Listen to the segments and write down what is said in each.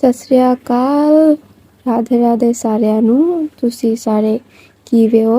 ਸਤਿ ਸ੍ਰੀ ਅਕਾਲ, ਰਾਧੇ ਰਾਧੇ ਸਾਰਿਆਂ ਨੂੰ। ਤੁਸੀਂ ਸਾਰੇ ਕਿਵੇਂ ਹੋ?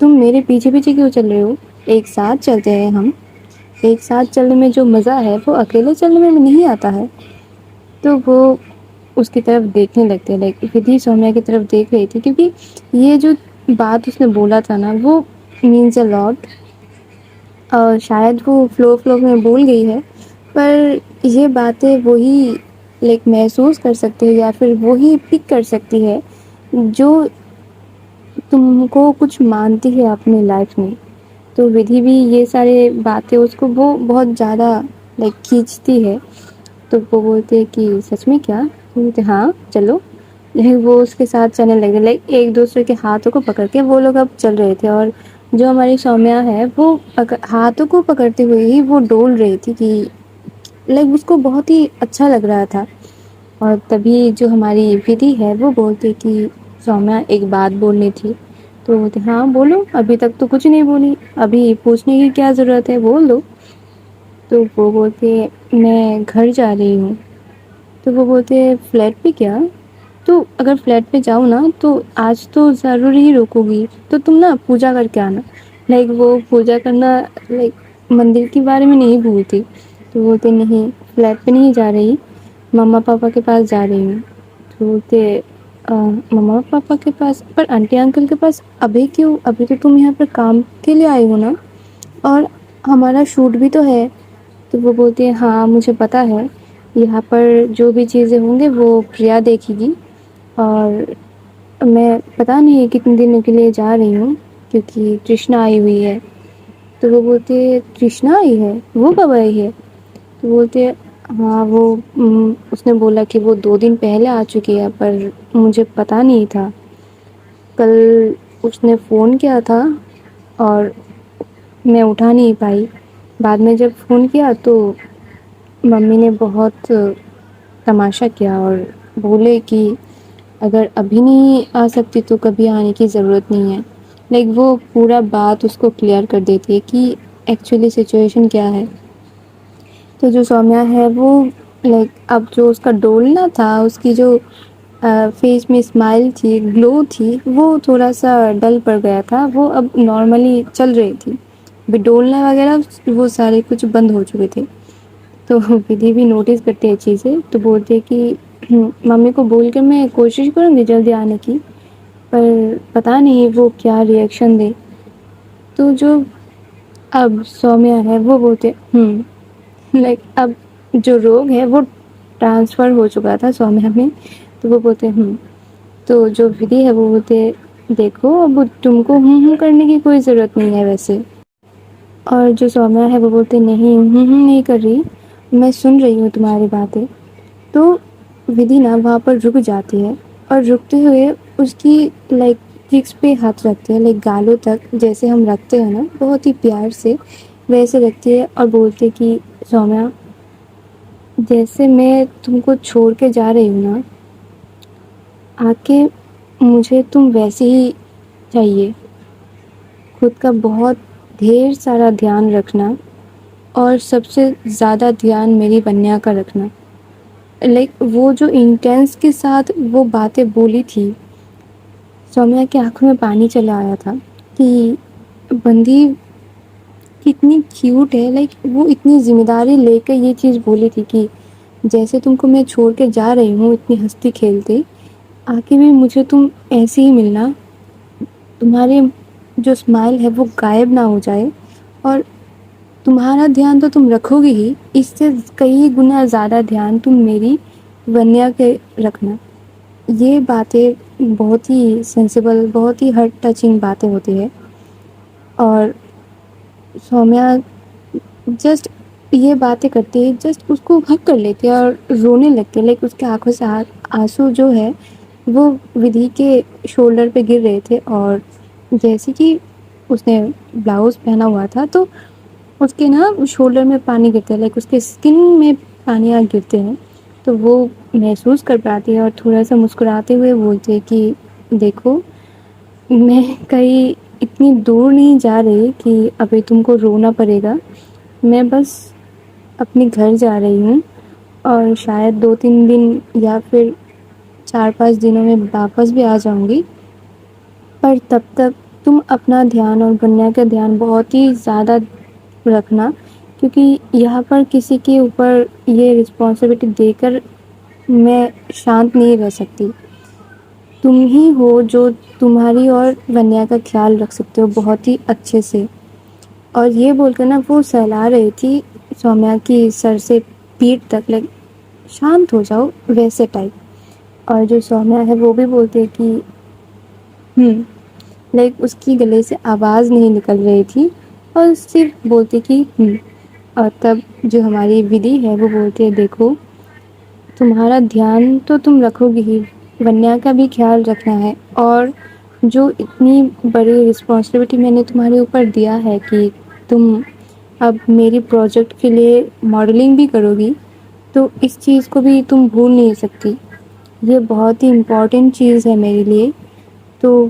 تم میرے پیچھے پیچھے کیوں چل رہے ہو؟ ایک ساتھ چلتے ہیں ہم. ایک ساتھ چلنے میں جو مزہ ہے وہ اکیلے چلنے میں نہیں آتا ہے. تو وہ اس کی طرف دیکھنے لگتے ہیں. لائک ودھی سومیا کی طرف دیکھ رہی تھی کیونکہ یہ جو بات اس نے بولا تھا نا وہ مینس اے لاٹ. اور شاید وہ فلو میں بول گئی ہے پر یہ باتیں وہی لائک محسوس کر سکتے ہیں یا پھر وہی پک کر سکتی ہے جو تم کو کچھ مانتی ہے اپنی لائف میں. تو ودھی بھی یہ سارے باتیں اس کو وہ بہت زیادہ لائک کھینچتی ہے. تو وہ بولتے کہ سچ میں کیا؟ بولتے ہاں چلو. وہ اس کے ساتھ چلنے لگے. لائک ایک دوسرے کے ہاتھوں کو پکڑ کے وہ لوگ اب چل رہے تھے. اور جو ہماری سومیا ہے وہ ہاتھوں کو پکڑتے ہوئے ہی وہ ڈول رہی تھی کہ لائک اس کو بہت ہی اچھا لگ رہا تھا. اور تبھی جو ہماری ودھی ہے وہ بولتی کہ سومیا ایک بات بولنی تھی. تو بولتے ہاں بولو, ابھی تک تو کچھ نہیں بولی, ابھی پوچھنے کی کیا ضرورت ہے, بول دو. تو وہ بولتے میں گھر جا رہی ہوں. تو وہ بولتے فلیٹ پہ کیا؟ تو اگر فلیٹ پہ جاؤ نا تو آج تو ضرور ہی روکو گی تو تم نا پوجا کر کے آنا. لائک وہ پوجا کرنا لائک مندر کے بارے میں نہیں بولتی. تو بولتے نہیں فلیٹ پہ نہیں جا رہی, مما پاپا کے پاس جا رہی ہوں. تو بولتے مما پاپا کے پاس, پر آنٹی انکل کے پاس ابھی کیوں؟ ابھی تو تم یہاں پر کام کے لیے آئی ہو نا, اور ہمارا شوٹ بھی تو ہے. تو وہ بولتی ہے ہاں مجھے پتا ہے, یہاں پر جو بھی چیزیں ہوں گے وہ پریا دیکھے گی. اور میں پتا نہیں کتنے دنوں کے لیے جا رہی ہوں کیونکہ کرشنا آئی ہوئی ہے. تو وہ بولتے کرشنا آئی ہے, وہ کب آئی ہے؟ تو بولتے ہاں وہ اس نے بولا کہ وہ 2 دن پہلے آ چکی ہے پر مجھے پتا نہیں تھا. کل اس نے فون کیا تھا اور میں اٹھا نہیں پائی. بعد میں جب فون کیا تو ممی نے بہت تماشا کیا اور بولے کہ اگر ابھی نہیں آ سکتی تو کبھی آنے کی ضرورت نہیں ہے. لائک وہ پورا بات اس کو کلیئر کر دیتی ہے کہ ایکچولی سچویشن کیا ہے. تو جو سومیا ہے وہ لائک اب جو اس کا ڈولنا تھا, اس کی جو فیس میں اسمائل تھی, گلو تھی, وہ تھوڑا سا ڈل پڑ گیا تھا. وہ اب نارملی چل رہی تھی. ابھی ڈولنا وغیرہ وہ سارے کچھ بند ہو چکے تھے. تو ودھی بھی نوٹس کرتے ہیں چیزیں. تو بولتے کہ ممی کو بول کے میں کوشش کروں گی جلدی آنے کی, پر پتہ نہیں وہ کیا ریئیکشن دے. تو جو اب سومیا ہے وہ بولتے لائک اب جو روگ ہے وہ ٹرانسفر ہو چکا تھا سومیا میں. تو وہ بولتے تو جو ودھی ہے وہ بولتے دیکھو اب تم کو کرنے کی کوئی ضرورت نہیں ہے ویسے. اور جو سومیا ہے وہ بولتے نہیں کر رہی, میں سن رہی ہوں تمہاری باتیں. تو ودھی نا وہاں پر رک جاتی ہے اور رکتے ہوئے اس کی لائک چیکس پہ ہاتھ رکھتے ہیں, لائک گالوں تک جیسے ہم رکھتے ہیں نا بہت ہی پیار سے, ویسے رکھتی ہے. اور بولتے کہ سومیا جیسے میں تم کو چھوڑ کے جا رہی ہوں نا, آ کے مجھے تم ویسے ہی چاہیے. خود کا بہت ڈھیر سارا دھیان رکھنا اور سب سے زیادہ دھیان میری بنیا کا رکھنا. لائک وہ جو انٹینس کے ساتھ وہ باتیں بولی تھی, سومیا کی آنکھوں میں پانی چلا آیا تھا کہ بندی کتنی کیوٹ ہے. لائک وہ اتنی ذمہ داری لے کے یہ چیز بولی تھی کہ جیسے تم کو میں چھوڑ کے جا رہی ہوں اتنی ہنستی کھیلتے, آگے بھی مجھے تم ایسے ہی ملنا, تمہارے جو اسمائل ہے وہ غائب نہ ہو جائے, اور تمہارا دھیان تو تم رکھو گی ہی, اس سے کئی گنا زیادہ دھیان تم میری ونیا کے رکھنا. یہ باتیں بہت ہی سینسیبل, بہت ہی ہارٹ ٹچنگ باتیں ہوتی ہے. اور سومیا جسٹ یہ باتیں کرتی ہے, جسٹ اس کو ہگ کر لیتی ہے اور رونے لگتی ہے. لائک اس کے آنکھوں سے آنسو جو ہے وہ ودھی کے شولڈر پہ گر رہے تھے. اور جیسے کہ اس نے بلاؤز پہنا ہوا تھا تو اس کے نا شولڈر میں پانی گرتا ہے, لائک اس کے اسکن میں پانی گرتے ہیں. تو وہ محسوس کر پاتی ہے اور تھوڑا سا مسکراتے ہوئے بولتی ہے کہ دیکھو میں کہیں اتنی دور نہیں جا رہی کہ ابھی تم کو رونا پڑے گا. میں بس اپنے گھر جا رہی ہوں اور شاید 2-3 دن یا پھر 4-5 دنوں میں واپس بھی آ جاؤں گی, پر تب تک تم اپنا دھیان اور ونیا کا دھیان بہت ہی زیادہ رکھنا، کیونکہ یہاں پر کسی کے اوپر یہ رسپانسبلٹی دے کر میں شانت نہیں رہ سکتی. تم ہی ہو جو تمہاری اور ونیا کا خیال رکھ سکتے ہو بہت ہی اچھے سے. اور یہ بول کر نا وہ سہلا رہی تھی سومیا کی سر سے پیٹھ تک، لائک شانت ہو جاؤ ویسے ٹائپ. اور جو سومیا ہے وہ بھی بولتی ہے کہ لائک اس کی گلے سے آواز نہیں نکل رہی تھی اور صرف بولتی کہ اور تب جو ہماری ودھی ہے وہ بولتی ہے دیکھو تمہارا دھیان تو تم رکھو گی ہی، ونیا کا بھی خیال رکھنا ہے. اور جو اتنی بڑی رسپانسبلٹی میں نے تمہارے اوپر دیا ہے کہ تم اب میری پروجیکٹ کے لیے ماڈلنگ بھی کرو گی، تو اس چیز کو بھی تم بھول نہیں سکتی. یہ بہت ہی امپورٹنٹ چیز ہے میرے لیے. تو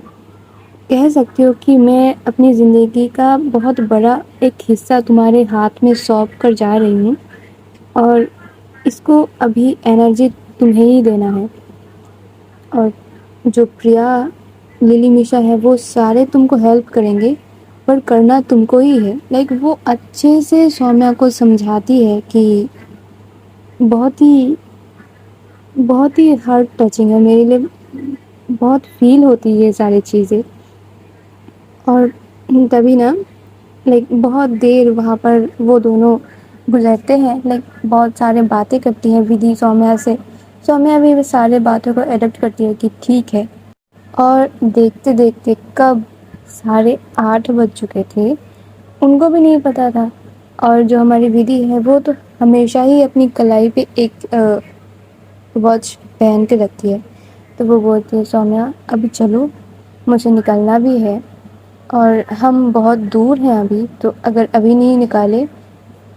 کہہ سکتی ہو کہ میں اپنی زندگی کا بہت بڑا ایک حصہ تمہارے ہاتھ میں سونپ کر جا رہی ہوں، اور اس کو ابھی انرجی تمہیں ہی دینا ہے. اور جو پریا للی میشا ہے وہ سارے تم کو ہیلپ کریں گے، پر کرنا تم کو ہی ہے. لائک وہ اچھے سے سومیا کو سمجھاتی ہے کہ بہت ہی ہارٹ ٹچنگ ہے میرے لیے، بہت فیل ہوتی ہے یہ ساری چیزیں. اور تبھی نا لائک بہت دیر وہاں پر وہ دونوں گزرتے ہیں، لائک بہت سارے باتیں کرتی ہیں ودھی سومیا سے. سومیا بھی سارے باتوں کو ایڈپٹ کرتی ہے کہ ٹھیک ہے. اور دیکھتے دیکھتے کب 8:30 بج چکے تھے ان کو بھی نہیں پتا تھا. اور جو ہماری ودھی ہے وہ تو ہمیشہ ہی اپنی کلائی پہ ایک واچ پہن کے رکھتی ہے. تو وہ بولتی ہے سومیا ابھی چلو مجھے نکلنا بھی ہے، اور ہم بہت دور ہیں ابھی، تو اگر ابھی نہیں نکالے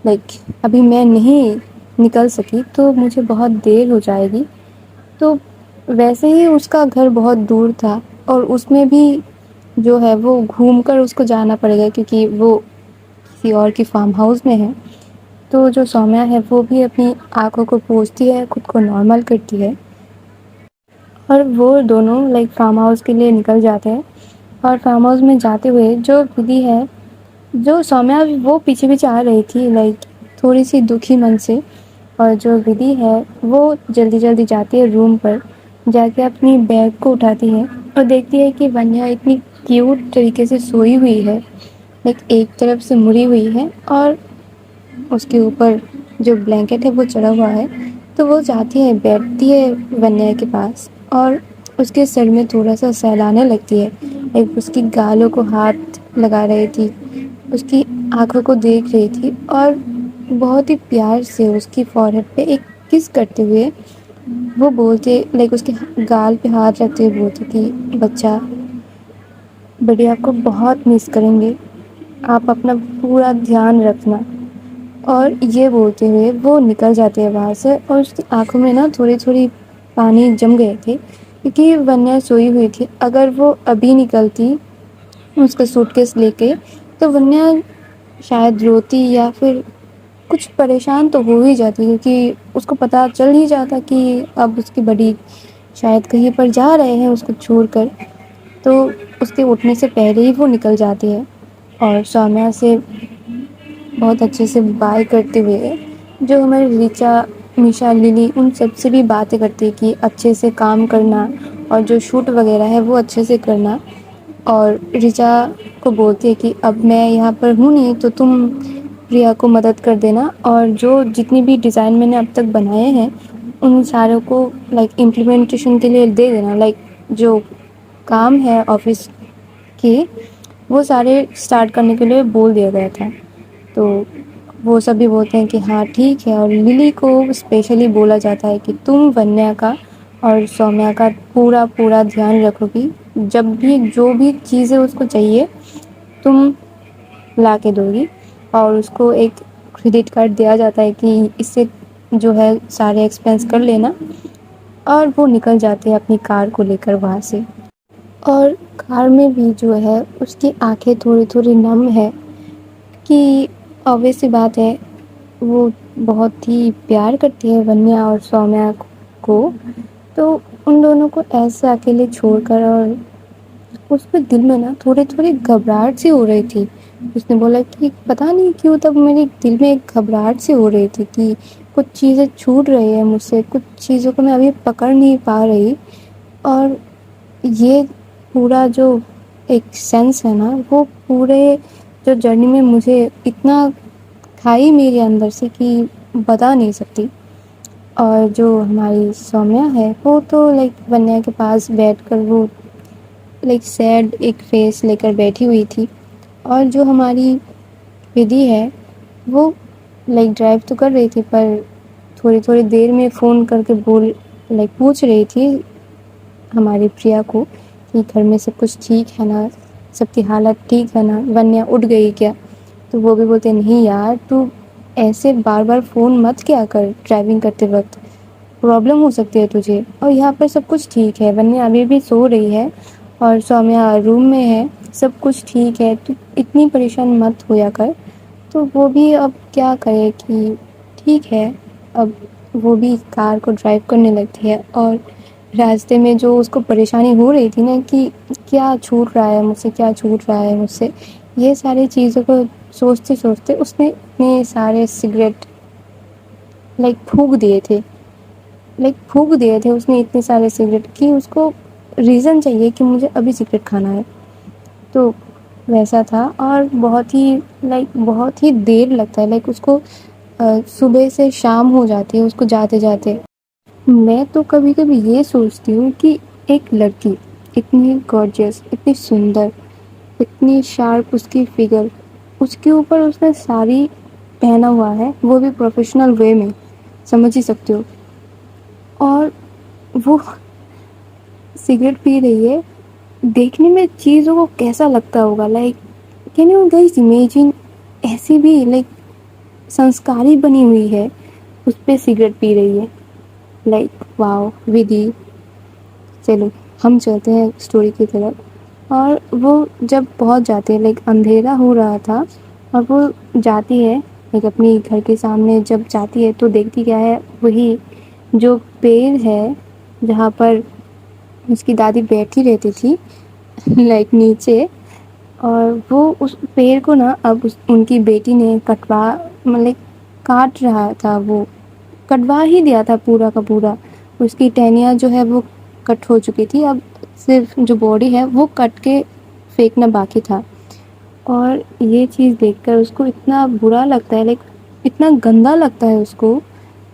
لائک ابھی میں نہیں نکل سکی تو مجھے بہت دیر ہو جائے گی. تو ویسے ہی اس کا گھر بہت دور تھا اور اس میں بھی جو ہے وہ گھوم کر اس کو جانا پڑے گا کیونکہ وہ کسی اور کی فارم ہاؤس میں ہے. تو جو سومیا ہے وہ بھی اپنی آنکھوں کو پوچھتی ہے، خود کو نارمل کرتی ہے، اور وہ دونوں لائک فارم ہاؤس کے لیے نکل جاتے ہیں. اور فارم ہاؤس میں جاتے ہوئے جو ودھی ہے، جو سومیا وہ پیچھے پیچھے آ رہی تھی لائک تھوڑی سی دکھی من سے، اور جو ودھی ہے وہ جلدی جلدی جاتی ہے روم پر، جا کے اپنی بیگ کو اٹھاتی ہے اور دیکھتی ہے کہ ونیا اتنی کیوٹ طریقے سے سوئی ہوئی ہے، لائک ایک طرف سے مڑی ہوئی ہے اور اس کے اوپر جو بلینکٹ ہے وہ چڑھا ہوا ہے. تو وہ جاتی ہے بیٹھتی ہے ونیا کے پاس اور اس کے سر میں تھوڑا سا سہلانے لگتی ہے. ایک اس کی گالوں کو ہاتھ لگا رہی تھی، اس کی آنکھوں کو دیکھ رہی تھی، اور بہت ہی پیار سے اس کی فورہیڈ پہ ایک کس کرتے ہوئے وہ بولتے لائک اس کے گال پہ ہاتھ رکھتے ہوئے بولتے کہ بچہ بڑی آپ کو بہت مس کریں گے، آپ اپنا پورا دھیان رکھنا. اور یہ بولتے ہوئے وہ نکل جاتے ہیں وہاں سے، اور اس کی آنکھوں میں نا تھوڑی تھوڑی پانی جم گئے تھے کیونکہ ونیا سوئی ہوئی تھی. اگر وہ ابھی نکلتی اس کا سوٹ کیس لے کے تو ونیا شاید روتی یا پھر کچھ پریشان تو ہو ہی جاتی، کیونکہ اس کو پتہ چل ہی جاتا کہ اب اس کی بڑی شاید کہیں پر جا رہے ہیں اس کو چھوڑ کر. تو اس کے اٹھنے سے پہلے ہی وہ نکل جاتی ہے اور سومیا سے بہت اچھے سے بائے کرتے ہوئے جو ہمارے ریچا میشا للی ان سب سے بھی باتیں کرتی ہے کہ اچھے سے کام کرنا اور جو شوٹ وغیرہ ہے وہ اچھے سے کرنا. اور ریچا کو بولتی ہے کہ اب میں یہاں پر ہوں نہیں تو تم پریا کو مدد کر دینا، اور جو جتنی بھی ڈیزائن میں نے اب تک بنائے ہیں ان ساروں کو لائک امپلیمنٹیشن کے لیے دے دینا. لائک جو کام ہے آفس کی وہ سارے اسٹارٹ کرنے کے لیے بول دیا گیا تھا. تو وہ سبھی بولتے ہیں کہ ہاں ٹھیک ہے، اور للی کو اسپیشلی بولا جاتا ہے کہ تم ونیا کا اور سومیا کا پورا پورا دھیان رکھو گی، جب بھی جو بھی چیزیں اس کو چاہیے تم لا کے دو گی. اور اس کو ایک کریڈٹ کارڈ دیا جاتا ہے کہ اس سے جو ہے سارے ایکسپینس کر لینا. اور وہ نکل جاتے ہیں اپنی کار کو لے کر وہاں سے. اور کار میں بھی جو ہے اس کی آنکھیں تھوڑی تھوڑی نم ہے کہ obvious سی بات ہے وہ بہت ہی پیار کرتی ہے ونیا اور سومیا کو. تو ان دونوں کو ایسے اکیلے چھوڑ کر اور اس پہ دل میں نا تھوڑے تھوڑی گھبراہٹ سی ہو رہی تھی. اس نے بولا کہ پتہ نہیں کیوں تب میرے دل میں ایک گھبراہٹ سی ہو رہی تھی کہ کچھ چیزیں چھوٹ رہی ہیں مجھ سے, کچھ چیزوں کو میں ابھی پکڑ نہیں پا رہی. اور یہ پورا جو ایک سینس ہے نا, وہ پورے جو جرنی میں مجھے اتنا کھائی میرے اندر سے کہ بتا نہیں سکتی. اور جو ہماری سومیا ہے وہ تو لائک ونیا کے پاس بیٹھ کر وہ لائک سیڈ ایک فیس لے کر بیٹھی ہوئی تھی. اور جو ہماری ودھی ہے وہ لائک ڈرائیو تو کر رہی تھی پر تھوڑی تھوڑی دیر میں فون کر کے پوچھ رہی تھی ہماری پریا کو کہ گھر میں سب کچھ ٹھیک ہے نا, سب کی حالت ٹھیک ہے نا, ونیا اٹھ گئی کیا. تو وہ بھی بولتے نہیں یار, تو ایسے بار بار فون مت کیا کر ڈرائیونگ کرتے وقت, پرابلم ہو سکتی ہے تجھے. اور یہاں پر سب کچھ ٹھیک ہے, ونیا ابھی بھی سو رہی ہے اور سومیا روم میں ہے, سب کچھ ٹھیک ہے, تو اتنی پریشان مت ہویا کر. تو وہ بھی اب کیا کرے کہ ٹھیک ہے, اب وہ بھی کار کو ڈرائیو کرنے لگتی ہے. اور راستے میں جو اس کو پریشانی ہو رہی تھی نا کہ کیا چھوٹ رہا ہے مجھ سے, کیا چھوٹ رہا ہے مجھ سے, یہ ساری چیزوں کو سوچتے سوچتے اس نے اتنے سارے سگریٹ پھونک دیے تھے اس نے اتنے سارے سگریٹ کہ اس کو ریزن چاہیے کہ مجھے ابھی سگریٹ کھانا ہے. تو ویسا تھا. اور بہت ہی دیر لگتا ہے, لائک اس کو صبح سے شام ہو جاتی ہے اس کو جاتے جاتے. میں تو کبھی کبھی یہ سوچتی ہوں کہ ایک لڑکی اتنی گارجیس, اتنی سندر, اتنی شارپ اس کی فگر, اس کے اوپر اس نے ساری پہنا ہوا ہے, وہ بھی پروفیشنل وے میں, سمجھ ہی سکتے ہو. اور وہ سگریٹ پی رہی ہے, دیکھنے میں چیزوں کو کیسا لگتا ہوگا. Like can you guys imagine, ایسی بھی لائک سنسکاری بنی ہوئی ہے, اس پہ سگریٹ پی رہی ہے. Like wow ودھی. چلو ہم چلتے ہیں اسٹوری کی طرف. اور وہ جب پہنچ جاتے ہیں, لائک اندھیرا ہو رہا تھا اور وہ جاتی ہے ایک اپنی گھر کے سامنے, جب جاتی ہے تو دیکھتی کیا ہے, وہی جو پیڑ ہے جہاں پر اس کی دادی بیٹھی رہتی تھی لائک نیچے. اور وہ اس پیڑ کو نا اب ان کی بیٹی نے کاٹ رہا تھا, وہ کٹوا ہی دیا تھا پورا کا پورا. اس کی ٹہنیاں جو ہے وہ کٹ ہو چکی تھی, اب صرف جو باڈی ہے وہ کٹ کے پھینکنا باقی تھا. اور یہ چیز دیکھ کر اس کو اتنا برا لگتا ہے, لائک اتنا گندا لگتا ہے اس کو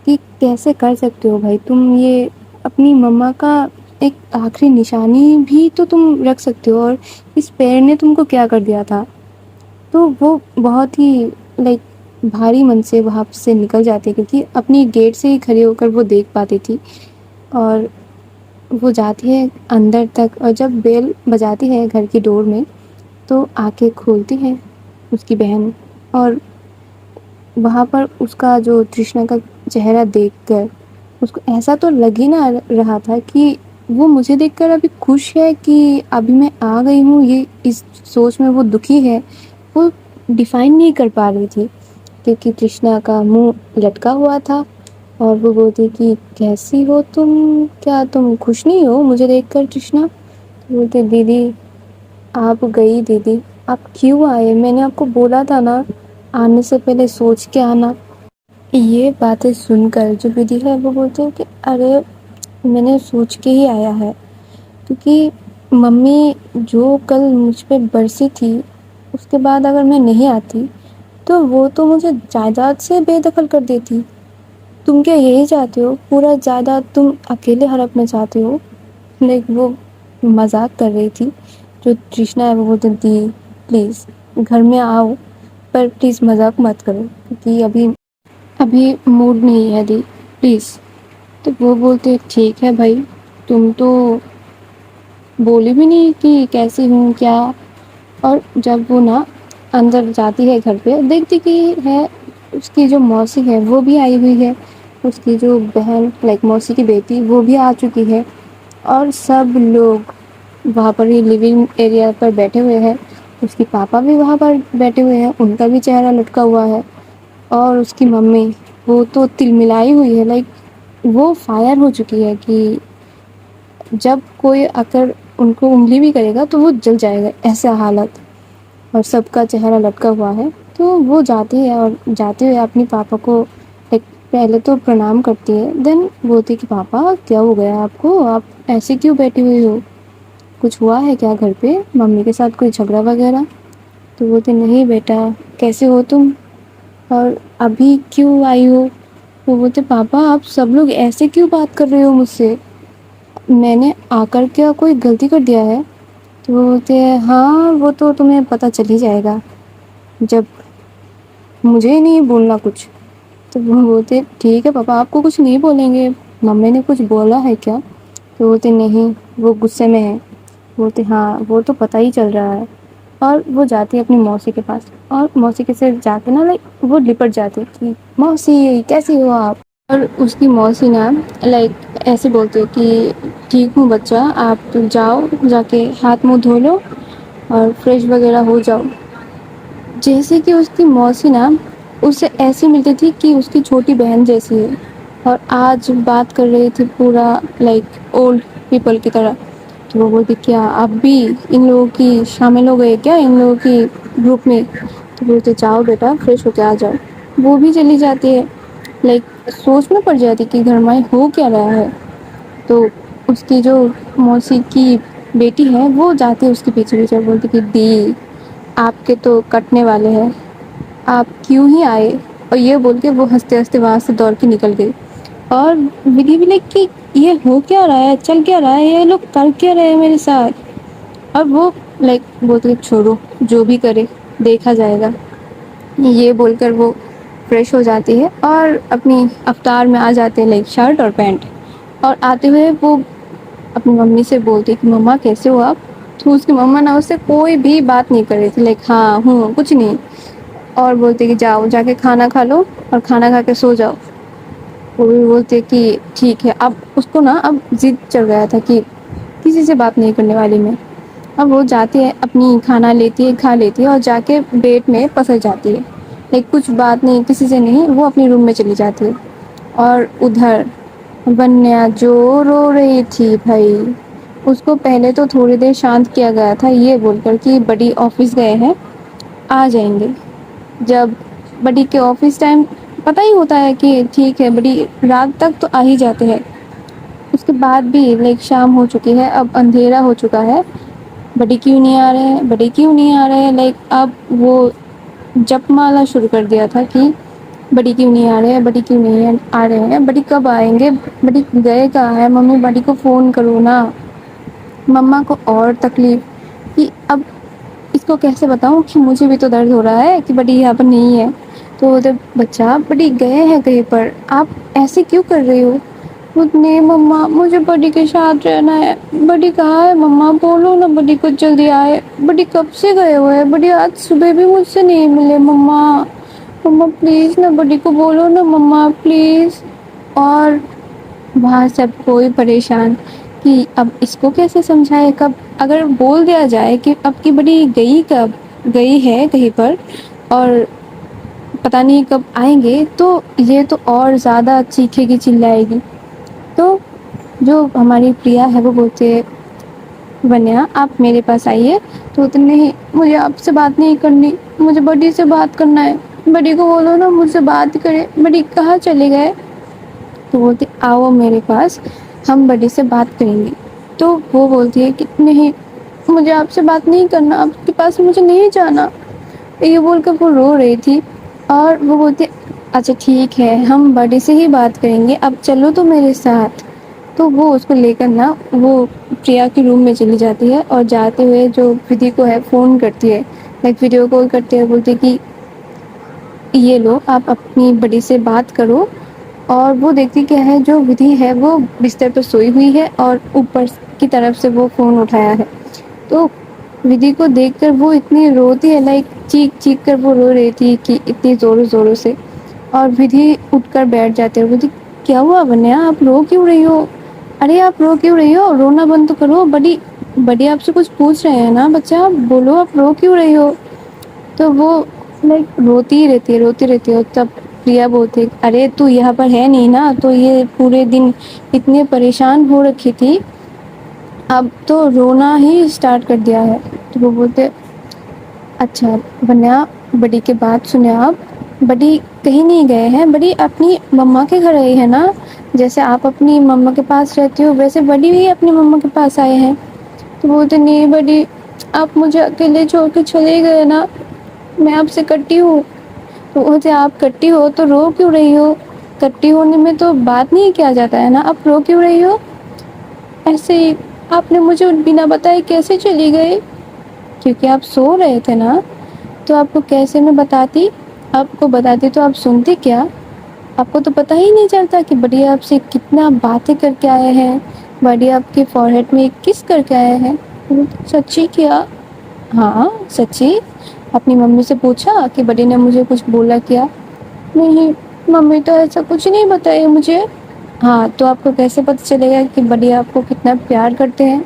کہ کیسے کر سکتے ہو بھائی تم یہ, اپنی مما کا ایک آخری نشانی بھی تو تم رکھ سکتے ہو, اور اس پیڑ نے تم کو کیا کر دیا تھا. تو وہ بہت ہی لائک بھاری من سے وہاں سے نکل جاتی, کیونکہ اپنی گیٹ سے ہی کھڑے ہو کر وہ دیکھ پاتی تھی. اور وہ جاتی ہے اندر تک, اور جب بیل بجاتی ہے گھر کی ڈور میں تو آ کے کھولتی ہے اس کی بہن. اور وہاں پر اس کا جو ترشنا کا چہرہ دیکھ کر اس کو ایسا تو لگ ہی نہ رہا تھا کہ وہ مجھے دیکھ کر ابھی خوش ہے کہ ابھی میں آ گئی ہوں, یہ اس سوچ میں وہ دکھی ہے. وہ ڈیفائن نہیں کر پا رہی تھی, کیونکہ ترشنا کا منہ لٹکا ہوا تھا. اور وہ بولتی کہ کیسی ہو تم, کیا تم خوش نہیں ہو مجھے دیکھ کر ترشنا. بولتی دیدی آپ گئی, دیدی آپ کیوں آئے, میں نے آپ کو بولا تھا نا آنے سے پہلے سوچ کے آنا. یہ باتیں سن کر جو ودھی ہے وہ بولتی ہے کہ ارے میں نے سوچ کے ہی آیا ہے, کیونکہ ممی جو کل مجھ پہ برسی تھی اس کے بعد اگر میں نہیں آتی تو وہ تو مجھے جائیداد سے بے دخل کر دیتی. تم کیا یہی چاہتے ہو, پورا جائیداد تم اکیلے ہڑپنا چاہتے ہو. لیکن وہ مذاق کر رہی تھی. جو ترشنا ہے وہ بولتی دی پلیز گھر میں آؤ, پر پلیز مذاق مت کرو کیونکہ ابھی موڈ نہیں ہے دی, پلیز. تو وہ بولتے ٹھیک ہے بھائی, تم تو بولی بھی نہیں کہ کیسی ہوں کیا. اور جب وہ نا اندر جاتی ہے گھر پہ, دیکھتی کہ ہے اس کی جو موسی ہے وہ بھی آئی ہوئی ہے, اس کی جو بہن لائک موسی کی بیٹی وہ بھی آ چکی ہے. اور سب لوگ وہاں پر ہی لیونگ ایریا پر بیٹھے ہوئے ہیں. اس کی پاپا بھی وہاں پر بیٹھے ہوئے ہیں, ان کا بھی چہرہ لٹکا ہوا ہے. اور اس کی ممی وہ تو تل ملائی ہوئی ہے, لائک وہ فائر ہو چکی ہے کہ جب کوئی اگر ان کو انگلی بھی کرے گا تو وہ جل جائے گا، ایسا حالت، اور سب کا چہرہ لٹکا ہوا ہے۔ تو وہ جاتی ہے اور جاتے ہوئے اپنی پاپا کو پہلے تو پرنام کرتی ہے، دین بولتی کہ پاپا کیا ہو گیا آپ کو، آپ ایسے کیوں بیٹھی ہوئی ہو، کچھ ہوا ہے کیا گھر پہ، ممی کے ساتھ کوئی جھگڑا وغیرہ؟ تو بولتے نہیں بیٹا، کیسے ہو تم اور ابھی کیوں آئی ہو؟ وہ بولتے پاپا آپ سب لوگ ایسے کیوں بات کر رہے ہو مجھ سے، میں نے آ کر کیا کوئی غلطی کر دیا ہے؟ تو وہ بولتے ہیں ہاں وہ تو تمہیں پتہ چل ہی جائے گا جب مجھے نہیں بولنا کچھ۔ تو وہ بولتے ٹھیک ہے پاپا آپ کو کچھ نہیں بولیں گے، ممی نے کچھ بولا ہے کیا؟ تو بولتے نہیں وہ غصے میں ہے۔ بولتے ہاں وہ تو پتہ ہی چل رہا ہے۔ اور وہ جاتی ہے اپنی موسی کے پاس، اور موسی کے سے جا کے نا وہ لپٹ جاتی کہ موسی کیسی ہو آپ؟ اور اس کی موسی نا ایسے بولتے کہ ٹھیک ہوں بچہ، آپ جاؤ جا کے ہاتھ منہ دھو لو اور فریش وغیرہ ہو جاؤ۔ جیسے کہ اس کی موسی نا اس سے ایسی ملتی تھی کہ اس کی چھوٹی بہن جیسی ہے، اور آج بات کر رہی تھی پورا اولڈ پیپل کی طرح۔ تو وہ بولتی کیا اب بھی ان لوگوں کی شامل ہو گئے کیا ان لوگوں کی گروپ میں؟ تو بولتے جاؤ بیٹا فریش ہو کے آ جاؤ۔ وہ بھی چلی جاتی ہے، سوچ میں پڑ جاتی کہ گھر میں ہو کیا رہا ہے۔ تو اس کی جو موسی کی بیٹی ہے وہ جاتی ہے اس کے پیچھے پیچھے، بولتی کہ دی آپ کے تو کٹنے والے ہیں، آپ کیوں ہی آئے؟ اور یہ بول کے وہ ہنستے ہنستے وہاں سے دوڑ کے نکل گئی۔ اور ودھی بھی کہ یہ ہو کیا رہا ہے، چل کیا رہا ہے، یہ لوگ کر کیا رہے ہیں میرے ساتھ؟ اور وہ بولتے چھوڑو جو بھی کرے دیکھا جائے گا، یہ بول کر وہ فریش ہو جاتی ہے اور اپنی افطار میں آ جاتے ہیں شرٹ اور پینٹ، اور آتے ہوئے وہ اپنی ممی سے بولتی کہ مما کیسے ہو آپ؟ تو اس کی مما نا اس سے کوئی بھی بات نہیں کر رہی تھی، ہاں ہوں کچھ نہیں، اور بولتے کہ جاؤ جا کے کھانا کھا لو اور کھانا کھا کے سو جاؤ۔ وہ بھی بولتے کہ ٹھیک ہے۔ اب اس کو نا اب ضد چڑھ گیا تھا کہ کسی سے بات نہیں کرنے والی میں۔ اب وہ جاتی ہے اپنی کھانا لیتی ہے، کھا لیتی ہے اور جا کے بیڈ میں پسر جاتی ہے، کچھ بات نہیں کسی سے نہیں، وہ اپنے روم میں چلی جاتی ہے۔ اور ادھر ونیا جو رو رہی تھی بھائی، اس کو پہلے تو تھوڑی دیر شانت کیا گیا تھا یہ بول کر کہ بڑی آفس گئے ہیں آ جائیں گے۔ جب بڑی کے آفس ٹائم پتہ ہی ہوتا ہے کہ ٹھیک ہے بڑی رات تک تو آ ہی جاتے ہیں، اس کے بعد بھی شام ہو چکی ہے، اب اندھیرا ہو چکا ہے، بڑی کیوں نہیں آ رہے ہیں، بڑی کیوں نہیں آ رہے ہیں، اب وہ جپ مالا شروع کر دیا تھا کہ بڑی کیوں نہیں آ رہے ہیں، بڑی کیوں نہیں آ رہے ہیں، بڑی کب آئیں گے، بڑی گئے کہاں ہے، ممی بڑی کو فون کرو نا۔ مما کو اور تکلیف کہ اب اس کو کیسے بتاؤں کہ مجھے بھی تو درد ہو رہا ہے کہ بڑی یہاں پر نہیں ہے۔ تو ادھر بچہ بڑی گئے ہیں کہیں پر، آپ ایسے کیوں کر رہی ہو؟ نہیں مما مجھے بڑی کے ساتھ رہنا ہے۔ بڑی کہاں ہے مما، بولو نا بڑی کو جلدی آئے، بڑی کب سے گئے ہوئے ہیں، بڑی آج صبح بھی مجھ سے نہیں ملے مما، مما پلیز نا بڑی کو بولو نا مما پلیز۔ اور وہاں سب کوئی پریشان کہ اب اس کو کیسے سمجھائے، کب اگر بول دیا جائے کہ اب کی بڑی کب گئی ہے کہیں پر اور پتہ نہیں کب آئیں گے، تو یہ تو اور زیادہ چیخے گی چلائے گی۔ تو جو ہماری پریا ہے وہ بولتے ونیا آپ میرے پاس آئیے، تو نہیں مجھے آپ سے بات نہیں کرنی، مجھے بڑی سے بات کرنا ہے، بڑی کو بولو نا مجھ سے بات کرے، بڑی کہاں چلے گئے؟ تو بولتی آؤ میرے پاس ہم بڑی سے بات کریں گے۔ تو وہ بولتی ہے کہ نہیں مجھے آپ سے بات نہیں کرنا، آپ کے پاس مجھے نہیں جانا، یہ بول کر وہ رو رہی تھی۔ اور وہ بولتی اچھا ٹھیک ہے ہم بڑی سے ہی بات کریں گے، اب چلو تو میرے ساتھ۔ تو وہ اس کو لے کر نا وہ پریا کے روم میں چلی جاتی ہے، اور جاتے ہوئے جو ودھی کو ہے فون کرتی ہے، ویڈیو کال کرتے ہوئے بولتی کہ یہ لو آپ اپنی بڑی سے بات کرو۔ اور وہ دیکھتی کیا ہے جو ودھی ہے وہ بستر پر سوئی ہوئی ہے اور اوپر کی طرف سے وہ فون اٹھایا ہے۔ تو ودھی کو دیکھ کر وہ اتنی روتی ہے، چیخ چیخ کر وہ رو رہی تھی کہ اتنی زوروں زوروں سے۔ اور ودھی اٹھ کر بیٹھ جاتے ہیں، بولتی کیا ہوا ونیا آپ رو کیوں رہی ہو؟ ارے آپ رو کیوں رہی ہو، رونا بند تو کرو، بڑی آپ سے کچھ پوچھ رہے ہیں نا بچہ، بولو آپ رو کیوں رہی ہو؟ تو وہ روتی رہتی ہے، تب پریا بولتی ارے تو یہاں پر ہے نہیں نا، تو یہ پورے دن اتنے پریشان ہو رکھی تھی اب تو رونا ہی اسٹارٹ کر دیا ہے۔ تو وہ بولتے اچھا ونیا، بڑی کے بات سنے آپ، بڑی کہیں نہیں گئے ہیں، بڑی اپنی مما کے گھر آئی ہے نا، جیسے آپ اپنی مما کے پاس رہتی ہو ویسے بڑی بھی اپنی مما کے پاس آئے ہیں۔ تو بولتے نہیں بڑی، آپ مجھے اکیلے چھوڑ کے چلے گئے نا، میں آپ سے کٹی ہوں۔ تو بولتے آپ کٹی ہو تو رو کیوں رہی ہو؟ کٹی ہونے میں تو بات نہیں کیا جاتا ہے نا، آپ رو کیوں رہی ہو؟ ایسے ہی آپ نے مجھے بنا بتائے کیسے چلی گئی؟ کیونکہ آپ سو رہے تھے نا، تو آپ کو کیسے میں بتاتی؟ آپ کو بتاتی تو آپ سنتی کیا؟ آپ کو تو پتہ ہی نہیں چلتا کہ بڑی آپ سے کتنا باتیں کر کے آئے ہیں، بڑی آپ کے فورہیڈ میں کس کر کے آئے ہیں۔ سچی کیا؟ ہاں سچی۔ اپنی ممی سے پوچھا کہ بڑی نے مجھے کچھ بولا کیا؟ نہیں ممی تو ایسا کچھ نہیں بتائی مجھے۔ ہاں تو آپ کو کیسے پتہ چلے گا کہ بڑی آپ کو کتنا پیار کرتے ہیں؟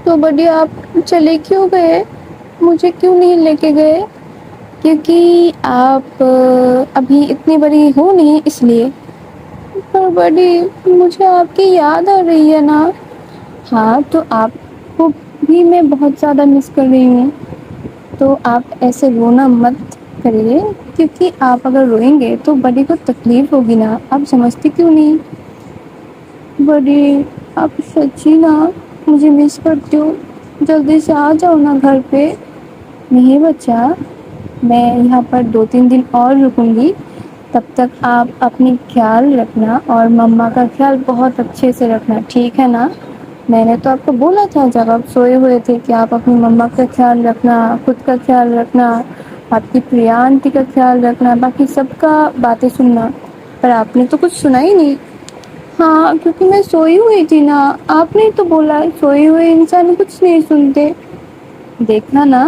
تو بڑی آپ چلے کیوں گئے؟ مجھے کیوں نہیں لے کے گئے؟ کیونکہ آپ ابھی اتنی بڑی ہو نہیں اس لیے۔ پر بڑی مجھے آپ کی یاد آ رہی ہے نا۔ ہاں تو آپ کو بھی میں بہت زیادہ مس کر رہی ہوں، تو آپ ایسے رونا مت کریے، کیونکہ آپ اگر روئیں گے تو بڑی کو تکلیف ہوگی نا، آپ سمجھتی کیوں نہیں؟ بڑی آپ سچی نا مجھے مس کرتی ہو، جلدی سے آ جاؤ نا گھر پہ۔ نہیں بچہ، میں یہاں پر 2-3 دن اور رکوں گی، تب تک آپ اپنی خیال رکھنا اور مما کا خیال بہت اچھے سے رکھنا، ٹھیک ہے نا؟ میں نے تو آپ کو بولا تھا جب آپ سوئے ہوئے تھے کہ آپ اپنی مما کا خیال رکھنا، خود کا خیال رکھنا، آپ کی پریا آنٹی کا خیال رکھنا، باقی سب کا باتیں سننا، پر آپ نے تو کچھ سنا ہی نہیں۔ ہاں کیونکہ میں سوئی ہوئی تھی نا، آپ نے تو بولا سوئے ہوئے انسان کچھ نہیں سنتے، دیکھنا نا۔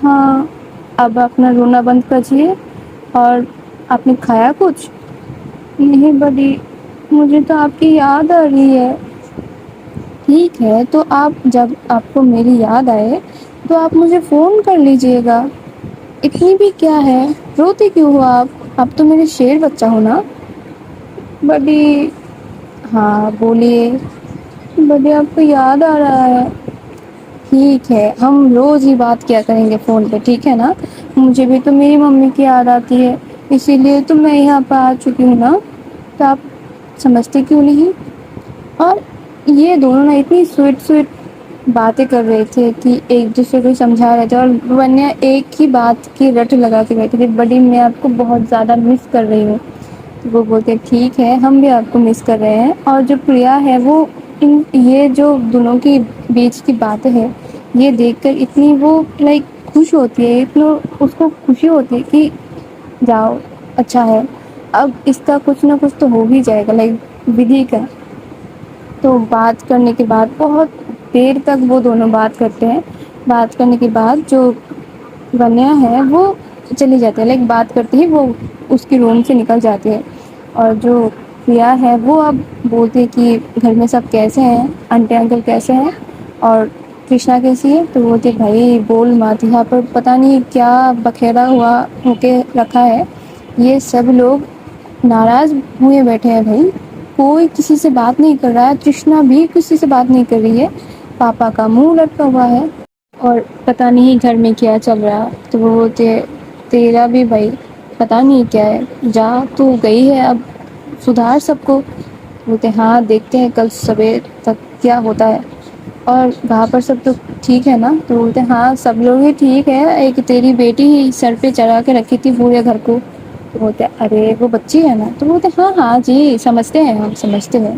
ہاں اب اپنا رونا بند کریے، اور آپ نے کھایا کچھ؟ نہیں بڑی، مجھے تو آپ کی یاد آ رہی ہے۔ ٹھیک ہے تو آپ جب آپ کو میری یاد آئے تو آپ مجھے فون کر لیجیے گا، اتنی بھی کیا ہے، روتی کیوں ہو آپ؟ اب تو میرے شیر بچہ ہو نا۔ بڑی ہاں بولیے۔ بڑی آپ کو یاد آ رہا ہے۔ ٹھیک ہے ہم روز ہی بات کیا کریں گے فون پہ، ٹھیک ہے نا؟ مجھے بھی تو میری ممی کی یاد آتی ہے، اسی لیے تو میں یہاں پہ آ چکی ہوں نا، تو آپ سمجھتے کیوں نہیں؟ اور یہ دونوں نا اتنی سویٹ سویٹ باتیں کر رہے تھے کہ ایک دوسرے کو سمجھا رہے تھے، اور ورنہ ایک ہی بات کی رٹ لگا کے بیٹھے تھے، بڑی میں آپ کو بہت زیادہ مس کر رہی ہوں۔ وہ بولتے ٹھیک ہے ہم بھی آپ کو مس کر رہے ہیں، اور جو پریا ہے وہ یہ جو دونوں کی بیچ کی باتیں ہے یہ دیکھ کر اتنی وہ لائک خوش ہوتی ہے، اتنا اس کو خوشی ہوتی ہے کہ جاؤ اچھا ہے، اب اس کا کچھ نہ کچھ تو ہو ہی جائے گا، لائک ودھی کا۔ تو بات کرنے کے بعد بہت دیر تک وہ دونوں بات کرتے ہیں، بات کرنے کے بعد جو ونیا ہے وہ چلی جاتی ہے، لائک بات کرتے ہی وہ اس کی روم سے نکل جاتی ہے، اور جو پریا ہے وہ اب بولتی ہے کہ گھر میں سب کیسے ہیں، آنٹی انکل کیسے ہیں، اور کرشنا کیسی ہے؟ تو بولتے بھائی بول مات، یہاں پر پتہ نہیں کیا بکھیرا ہوا ہو کے رکھا ہے، یہ سب لوگ ناراض ہوئے بیٹھے ہیں بھائی، کوئی کسی سے بات نہیں کر رہا ہے، کرشنا بھی کسی سے بات نہیں کر رہی ہے، پاپا کا منہ لٹکا ہوا ہے، اور پتہ نہیں گھر میں کیا چل رہا۔ تو وہ بولتے تیرا بھی بھائی پتہ نہیں کیا ہے، جا تو گئی ہے اب سدھار سب کو۔ بولتے ہاں دیکھتے ہیں کل صبح تک کیا ہوتا ہے، اور وہاں پر سب تو ٹھیک ہے نا؟ تو بولتے ہاں سب لوگ ہی ٹھیک ہے، ایک تیری بیٹی ہی سر پہ چڑھا کے رکھی تھی پورے گھر کو۔ تو بولتے ارے وہ بچی ہے نا؟ تو بولتے ہاں ہاں جی سمجھتے ہیں ہم سمجھتے ہیں،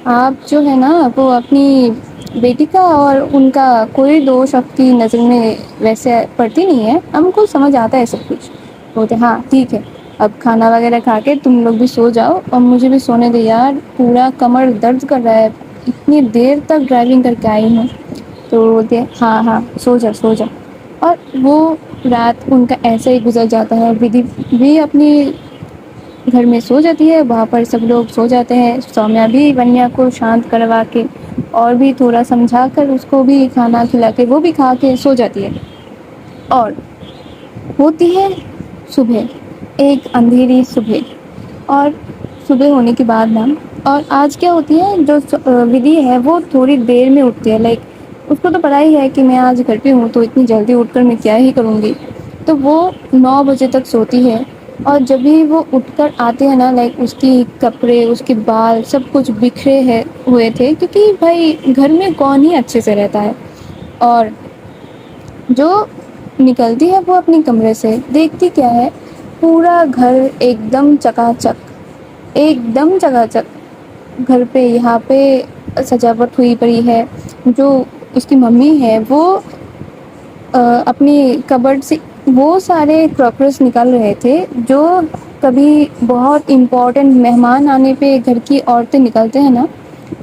آپ جو ہے نا وہ اپنی بیٹی کا اور ان کا کوئی دوش آپ کی نظر میں ویسے پڑتی نہیں ہے، ہم کو سمجھ آتا ہے سب کچھ۔ بولتے ہاں ٹھیک ہے اب کھانا وغیرہ کھا کے تم لوگ بھی سو جاؤ، اور مجھے بھی سونے دے یار، پورا کمر درد کر رہا ہے، اتنی دیر تک ڈرائیونگ کر کے آئی ہوں۔ تو بولتے ہاں ہاں سو جا سو جا، اور وہ رات ان کا ایسے ہی گزر جاتا ہے، ودھی بھی اپنی گھر میں سو جاتی ہے، وہاں پر سب لوگ سو جاتے ہیں، سومیا بھی ونیا کو شانت کروا کے اور بھی تھوڑا سمجھا کر اس کو بھی کھانا کھلا کے وہ بھی کھا کے سو جاتی ہے، اور ہوتی ہے صبح، ایک اندھیری صبح، اور صبح ہونے کے بعد نا اور آج کیا ہوتی ہے جو ودھی ہے وہ تھوڑی دیر میں اٹھتی ہے، لائک اس کو تو پتا ہی ہے کہ میں آج گھر پہ ہوں تو اتنی جلدی اٹھ کر میں کیا ہی کروں گی، تو وہ 9 بجے تک سوتی ہے، اور جب بھی وہ اٹھ کر آتے ہیں نا، لائک اس کی کپڑے، اس کے بال سب کچھ بکھرے ہوئے تھے، کیونکہ بھائی گھر میں کون ہی اچھے سے رہتا ہے، اور جو نکلتی ہے وہ اپنی کمرے سے دیکھتی کیا ہے، پورا گھر ایک دم چکا چک، ایک دم چکا چک، گھر پہ یہاں پہ سجاوٹ ہوئی پڑی ہے، جو اس کی ممی ہے وہ اپنی کبرڈ سے وہ سارے کراکرس نکال رہے تھے جو کبھی بہت امپورٹنٹ مہمان آنے پہ گھر کی عورتیں نکلتے ہیں نا،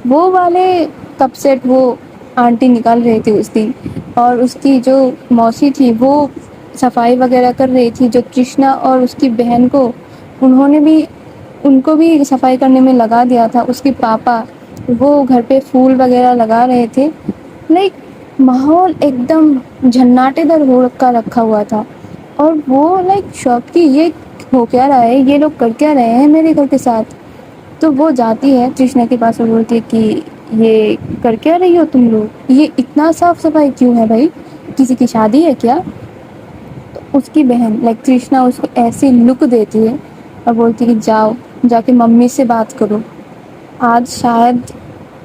وہ والے کب سیٹ وہ آنٹی نکال رہی تھی اس دن، اور اس کی جو موسی تھی وہ صفائی وغیرہ کر رہی تھی، جو کرشنا اور اس کی بہن کو انہوں نے بھی ان کو بھی صفائی کرنے میں لگا دیا تھا، اس کے پاپا وہ گھر پہ پھول وغیرہ لگا رہے تھے، لائک ماحول ایک دم جھناٹے در ہو رکھا ہوا تھا، اور وہ لائک شوق کی یہ ہو کیا رہا ہے، یہ لوگ کر کیا رہے ہیں میرے گھر کے ساتھ، تو وہ جاتی ہے کرشنا کے پاس اور بولتی ہے کہ یہ کر کیا رہی ہو تم لوگ، یہ اتنا صاف صفائی کیوں ہے بھائی، کسی کی شادی ہے کیا؟ تو اس کی بہن لائک کرشنا اس کو ایسی لک دیتی ہے اور بولتی کہ جاؤ جا کے ممی سے بات کرو، آج شاید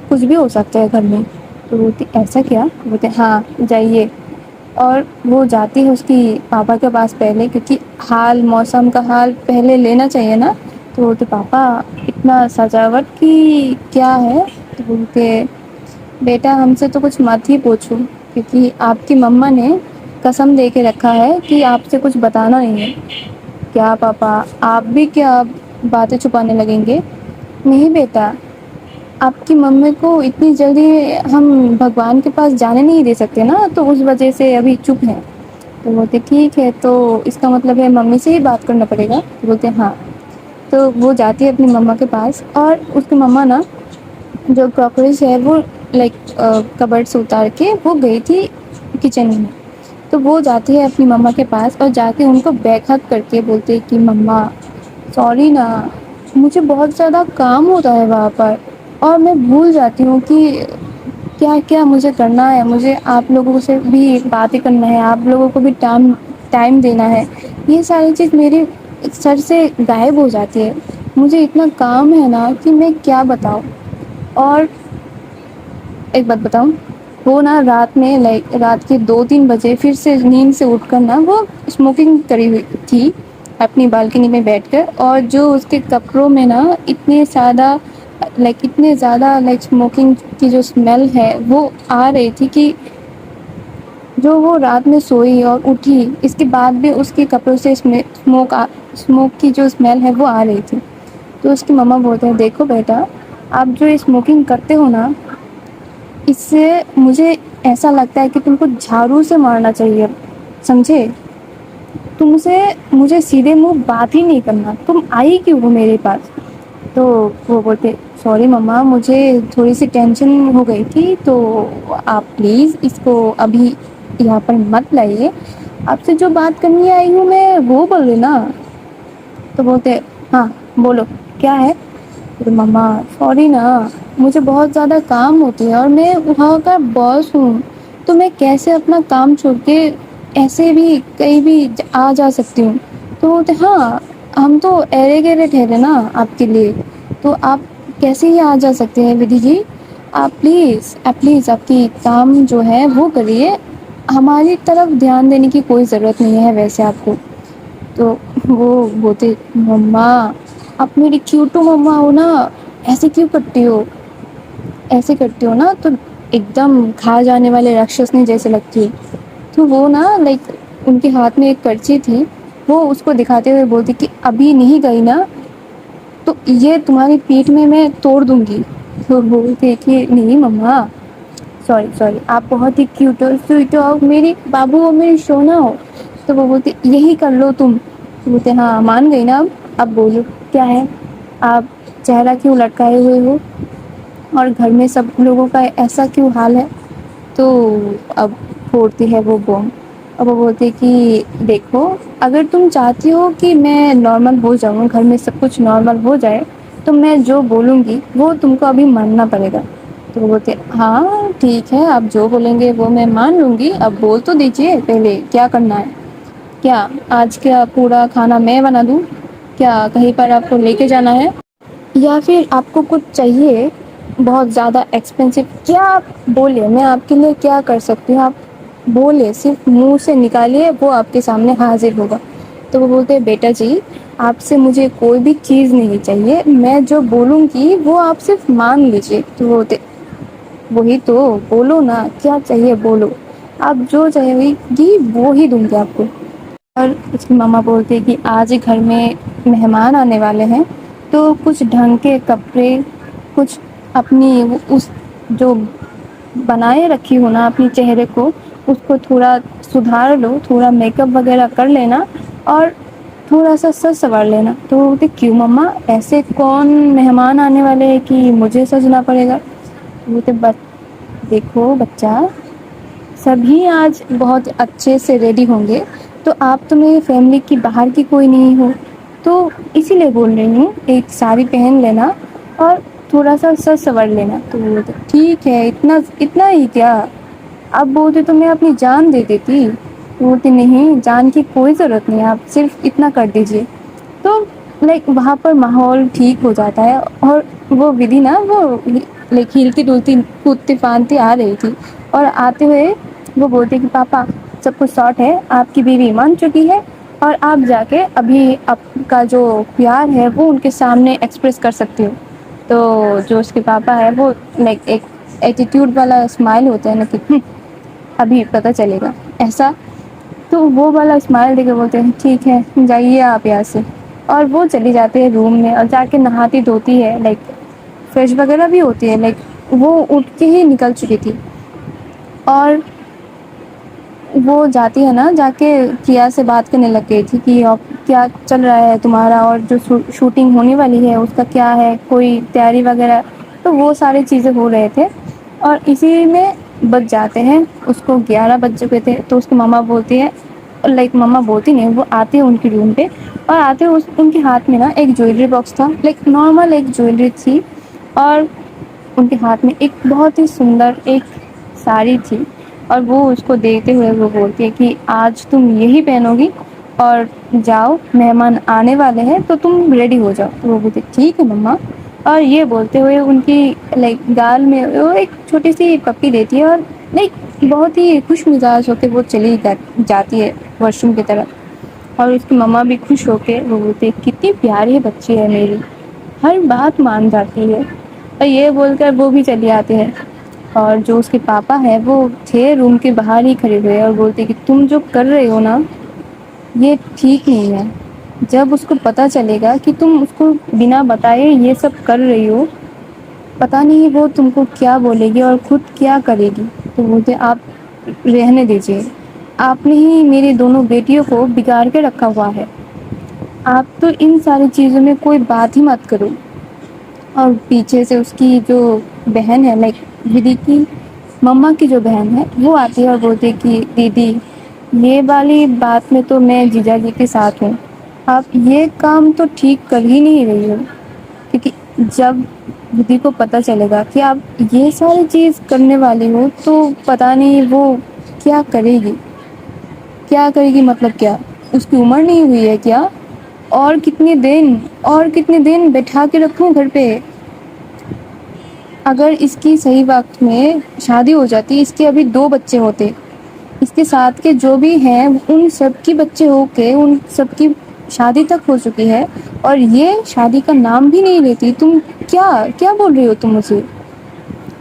کچھ بھی ہو سکتا ہے گھر میں، تو بولتی ایسا کیا، بولتے ہاں جائیے، اور وہ جاتی ہے اس کی پاپا کے پاس پہلے، کیونکہ حال موسم کا حال پہلے لینا چاہیے نا، تو بولتے پاپا اتنا سجاوٹ کی کیا ہے، تو بولتے بیٹا ہم سے تو کچھ مت ہی پوچھو، کیونکہ آپ کی مما نے قسم دے کے رکھا ہے کہ آپ سے کچھ بتانا نہیں ہے۔ کیا پاپا آپ بھی کیا باتیں چھپانے لگیں گے؟ نہیں بیٹا، آپ کی ممی کو اتنی جلدی ہم بھگوان کے پاس جانے نہیں دے سکتے نا، تو اس وجہ سے ابھی چپ ہیں، تو بولتے ٹھیک ہے، تو اس کا مطلب ہے ممی سے ہی بات کرنا پڑے گا، بولتے ہاں، تو وہ جاتی ہے اپنی مما کے پاس، اور اس کی مما نا جو کراکریز ہے وہ لائک کبرڈ سے اتار کے وہ گئی تھی کچن میں، تو وہ جاتی ہے اپنی مما کے پاس اور جا کے ان کو بیک ہگ کر کے بولتے کہ مما سوری نا، مجھے بہت زیادہ کام ہوتا ہے وہاں پر، اور میں بھول جاتی ہوں کہ کیا کیا مجھے کرنا ہے، مجھے آپ لوگوں سے بھی باتیں کرنا ہے، آپ لوگوں کو بھی ٹائم دینا ہے، یہ ساری چیز میرے سر سے غائب ہو جاتی ہے، مجھے اتنا کام ہے نا کہ میں کیا بتاؤں، اور ایک بات بتاؤں، وہ نا رات میں لائک رات کے 2-3 بجے پھر سے نیند سے اٹھ کر نا وہ اسموکنگ کری ہوئی تھی اپنی بالکنی میں بیٹھ کر، اور جو اس کے کپڑوں میں نا اتنے زیادہ لائک اسموکنگ کی جو اسمیل ہے وہ آ رہی تھی، کہ جو وہ رات میں سوئی اور اٹھی اس کے بعد بھی اس کے کپڑوں سے اسموک کی جو اسمیل ہے وہ آ رہی تھی، تو اس کی مما بولتے ہیں دیکھو بیٹا آپ جو اسموکنگ کرتے ہو نا، اس سے مجھے ایسا لگتا ہے کہ تم کو جھاڑو سے مارنا چاہیے، سمجھے، تم سے مجھے سیدھے منہ بات ہی نہیں کرنا، تم آئی کیوں ہو میرے پاس؟ تو وہ بولتے سوری مما مجھے تھوڑی سی ٹینشن ہو گئی تھی، تو آپ پلیز اس کو ابھی یہاں پر مت لائیے، آپ سے جو بات کرنی آئی ہوں میں وہ بول رہی نا، تو بولتے ہاں بولو کیا ہے، تو مما سوری نا مجھے بہت زیادہ کام ہوتی ہے، اور میں وہاں کا باس ہوں، تو میں کیسے اپنا کام چھوڑ کے ایسے بھی کہیں بھی آ جا سکتی ہوں، تو بولتے ہاں ہم تو ایرے گیرے ٹھہرے نا آپ کے لیے، تو آپ کیسے ہی آ جا سکتے ہیں ودھی جی، آپ پلیز آپ کی کام جو ہے وہ کریے، ہماری طرف دھیان دینے کی کوئی ضرورت نہیں ہے ویسے آپ کو، تو وہ بولتے مما آپ میری کیوٹو مما ہو نا، ایسے کیوں کرتی ہو، ایسے کرتی ہو نا تو ایک دم کھا جانے والے راکشسنی جیسے لگتی ہے، تو وہ نا لائک ان کے ہاتھ میں ایک کرچی تھی، وہ اس کو دکھاتے ہوئے بولتی کہ ابھی نہیں گئی نا تو یہ تمہاری پیٹھ میں توڑ دوں گی، تو بولتے کہ نہیں مما سوری آپ بہت ہی کیوٹ ہو سویٹ ہو، میری بابو ہو، میری شونا ہو، تو وہ بولتے یہی کر لو تم، بولتے ہاں مان گئی نا، اب بولو کیا ہے، آپ چہرہ کیوں لٹکائے ہوئے ہو، اور گھر میں سب لوگوں کا ایسا کیوں حال ہے، تو اب پھوڑتی ہے وہ بوم، اب وہ بولتی کہ دیکھو اگر تم چاہتی ہو کہ میں نارمل ہو جاؤں، گھر میں سب کچھ نارمل ہو جائے، تو میں جو بولوں گی وہ تم کو ابھی ماننا پڑے گا۔ تو وہ بولتے ہاں ٹھیک ہے، آپ جو بولیں گے وہ میں مان لوں گی، اب بول تو دیجیے پہلے کیا کرنا ہے۔ کیا آج کیا پورا کھانا میں بنا دوں؟ کیا کہیں پر آپ کو لے کے جانا ہے؟ یا پھر آپ کو کچھ چاہیے بہت زیادہ ایکسپینسو؟ کیا آپ بولے، میں آپ کے لیے کیا کر سکتی ہوں، آپ بولے، صرف منہ سے نکالیے، وہ آپ کے سامنے حاضر ہوگا۔ تو وہ بولتے ہیں بیٹا جی آپ سے مجھے کوئی بھی چیز نہیں چاہیے، میں جو بولوں گی وہ آپ صرف مان لیجیے۔ تو وہ بولتے وہی تو بولو نا کیا چاہیے بولو، آپ جو چاہیے گی وہ ہی دوں گی آپ کو۔ اور اس کی ماما بولتی کہ آج گھر میں مہمان آنے والے ہیں، تو کچھ ڈھنگ کے کپڑے، کچھ اپنی اس جو بنائے رکھی ہو نا اپنی چہرے کو، اس کو تھوڑا سدھار لو، تھوڑا میک اپ وغیرہ کر لینا اور تھوڑا سا سج سنوار لینا۔ تو وہ بولتے کیوں مما، ایسے کون مہمان آنے والے ہیں کہ مجھے سجنا پڑے گا؟ وہ تو دیکھو بچہ، سبھی آج بہت اچھے سے ریڈی ہوں گے، تو آپ تو میری فیملی کی باہر کی کوئی نہیں ہو، تو اسی لیے بول رہی ہوں ایک ساڑی پہن لینا اور تھوڑا سا سج سنور لینا۔ تو وہ بولتے ٹھیک ہے، اتنا ہی کیا؟ اب بولتے تو میں اپنی جان دے دیتی۔ بولتے نہیں، جان کی کوئی ضرورت نہیں، آپ صرف اتنا کر دیجیے۔ تو لائک وہاں پر ماحول ٹھیک ہو جاتا ہے، اور وہ ودھی نا وہ لائک ہلتی ڈلتی کودتی پھاندتی آ رہی تھی، اور آتے ہوئے وہ بولتی کہ پاپا سب کچھ شارٹ ہے، آپ کی بیوی مان چکی ہے، اور آپ جا کے ابھی آپ کا جو پیار ہے وہ ان کے سامنے ایکسپریس کر سکتی ہو۔ تو جو اس کے پاپا ہے وہ لائک ایک ایٹیٹیوڈ والا اسمائل ہوتا ہے نا کہ ابھی پتہ چلے گا ایسا، تو وہ والا اسمائل دے کے بولتے ہیں ٹھیک ہے جائیے آپ یہاں سے۔ اور وہ چلی جاتی ہے روم میں اور جا کے نہاتی دھوتی ہے، لائک فریش وغیرہ بھی ہوتی ہے، لائک وہ اٹھ کے ہی نکل چکی تھی۔ اور وہ جاتی ہے نا، جا کے کیا سے بات کرنے لگ گئی تھی کہ کیا چل رہا ہے تمہارا، اور جو شوٹنگ ہونے والی ہے اس کا کیا ہے، کوئی تیاری وغیرہ۔ تو وہ ساری چیزیں ہو رہے تھے، اور اسی میں بچ جاتے ہیں، اس کو 11 بج چکے تھے۔ تو اس کی ماما بولتی ہے، لائک ماما بولتی نہیں، وہ آتے ہیں ان کے روم پہ، اور آتے ان کے ہاتھ میں نا ایک جویلری باکس تھا، لائک نارمل ایک جویلری تھی، اور ان کے ہاتھ میں ایک بہت ہی سندر ایک ساڑی تھی۔ اور وہ اس کو دیکھتے ہوئے وہ بولتی ہے کہ آج تم یہی پہنو گی اور جاؤ، مہمان آنے والے ہیں تو تم ریڈی ہو جاؤ۔ تو وہ بولتی ٹھیک ہے مما، اور یہ بولتے ہوئے ان کی لائک گال میں وہ ایک چھوٹی سی پپی دیتی ہے، اور لائک بہت ہی خوش مزاج ہو کے وہ چلی جاتی ہے واش روم کی طرف۔ اور اس کی مما بھی خوش ہو کے وہ بولتی کتنی پیاری بچی ہے میری، ہر بات مان جاتی ہے، اور یہ بول کر وہ بھی چلی آتے ہیں۔ اور جو اس کے پاپا ہے وہ تھے روم کے باہر ہی کھڑے ہوئے، اور بولتے کہ تم جو کر رہے ہو نا یہ ٹھیک نہیں ہے، جب اس کو پتہ چلے گا کہ تم اس کو بنا بتائے یہ سب کر رہی ہو، پتہ نہیں وہ تم کو کیا بولے گی اور خود کیا کرے گی۔ تو بولتے آپ رہنے دیجیے، آپ نے ہی میری دونوں بیٹیوں کو بگاڑ کے رکھا ہوا ہے، آپ تو ان ساری چیزوں میں کوئی بات ہی مت کرو۔ اور پیچھے سے اس کی جو بہن ہے، لائک دیدی کی مما کی جو بہن ہے، وہ آتی ہے اور بولتی ہے کہ دیدی یہ والی بات میں تو میں جیجا جی کے ساتھ ہوں، آپ یہ کام تو ٹھیک کر ہی نہیں رہی ہو، کیونکہ جب دیدی کو پتہ چلے گا کہ آپ یہ ساری چیز کرنے والی ہو تو پتہ نہیں وہ کیا کرے گی، کیا کرے گی مطلب کیا، اس کی عمر نہیں ہوئی ہے کیا؟ اور کتنے دن بٹھا کے رکھوں گھر پہ؟ اگر اس کی صحیح وقت میں شادی ہو جاتی، اس کے ابھی 2 بچے ہوتے، اس کے ساتھ کے جو بھی ہیں ان سب کی بچے ہو کے ان سب کی شادی تک ہو چکی ہے، اور یہ شادی کا نام بھی نہیں لیتی، تم کیا کیا بول رہی ہو تم مجھے؟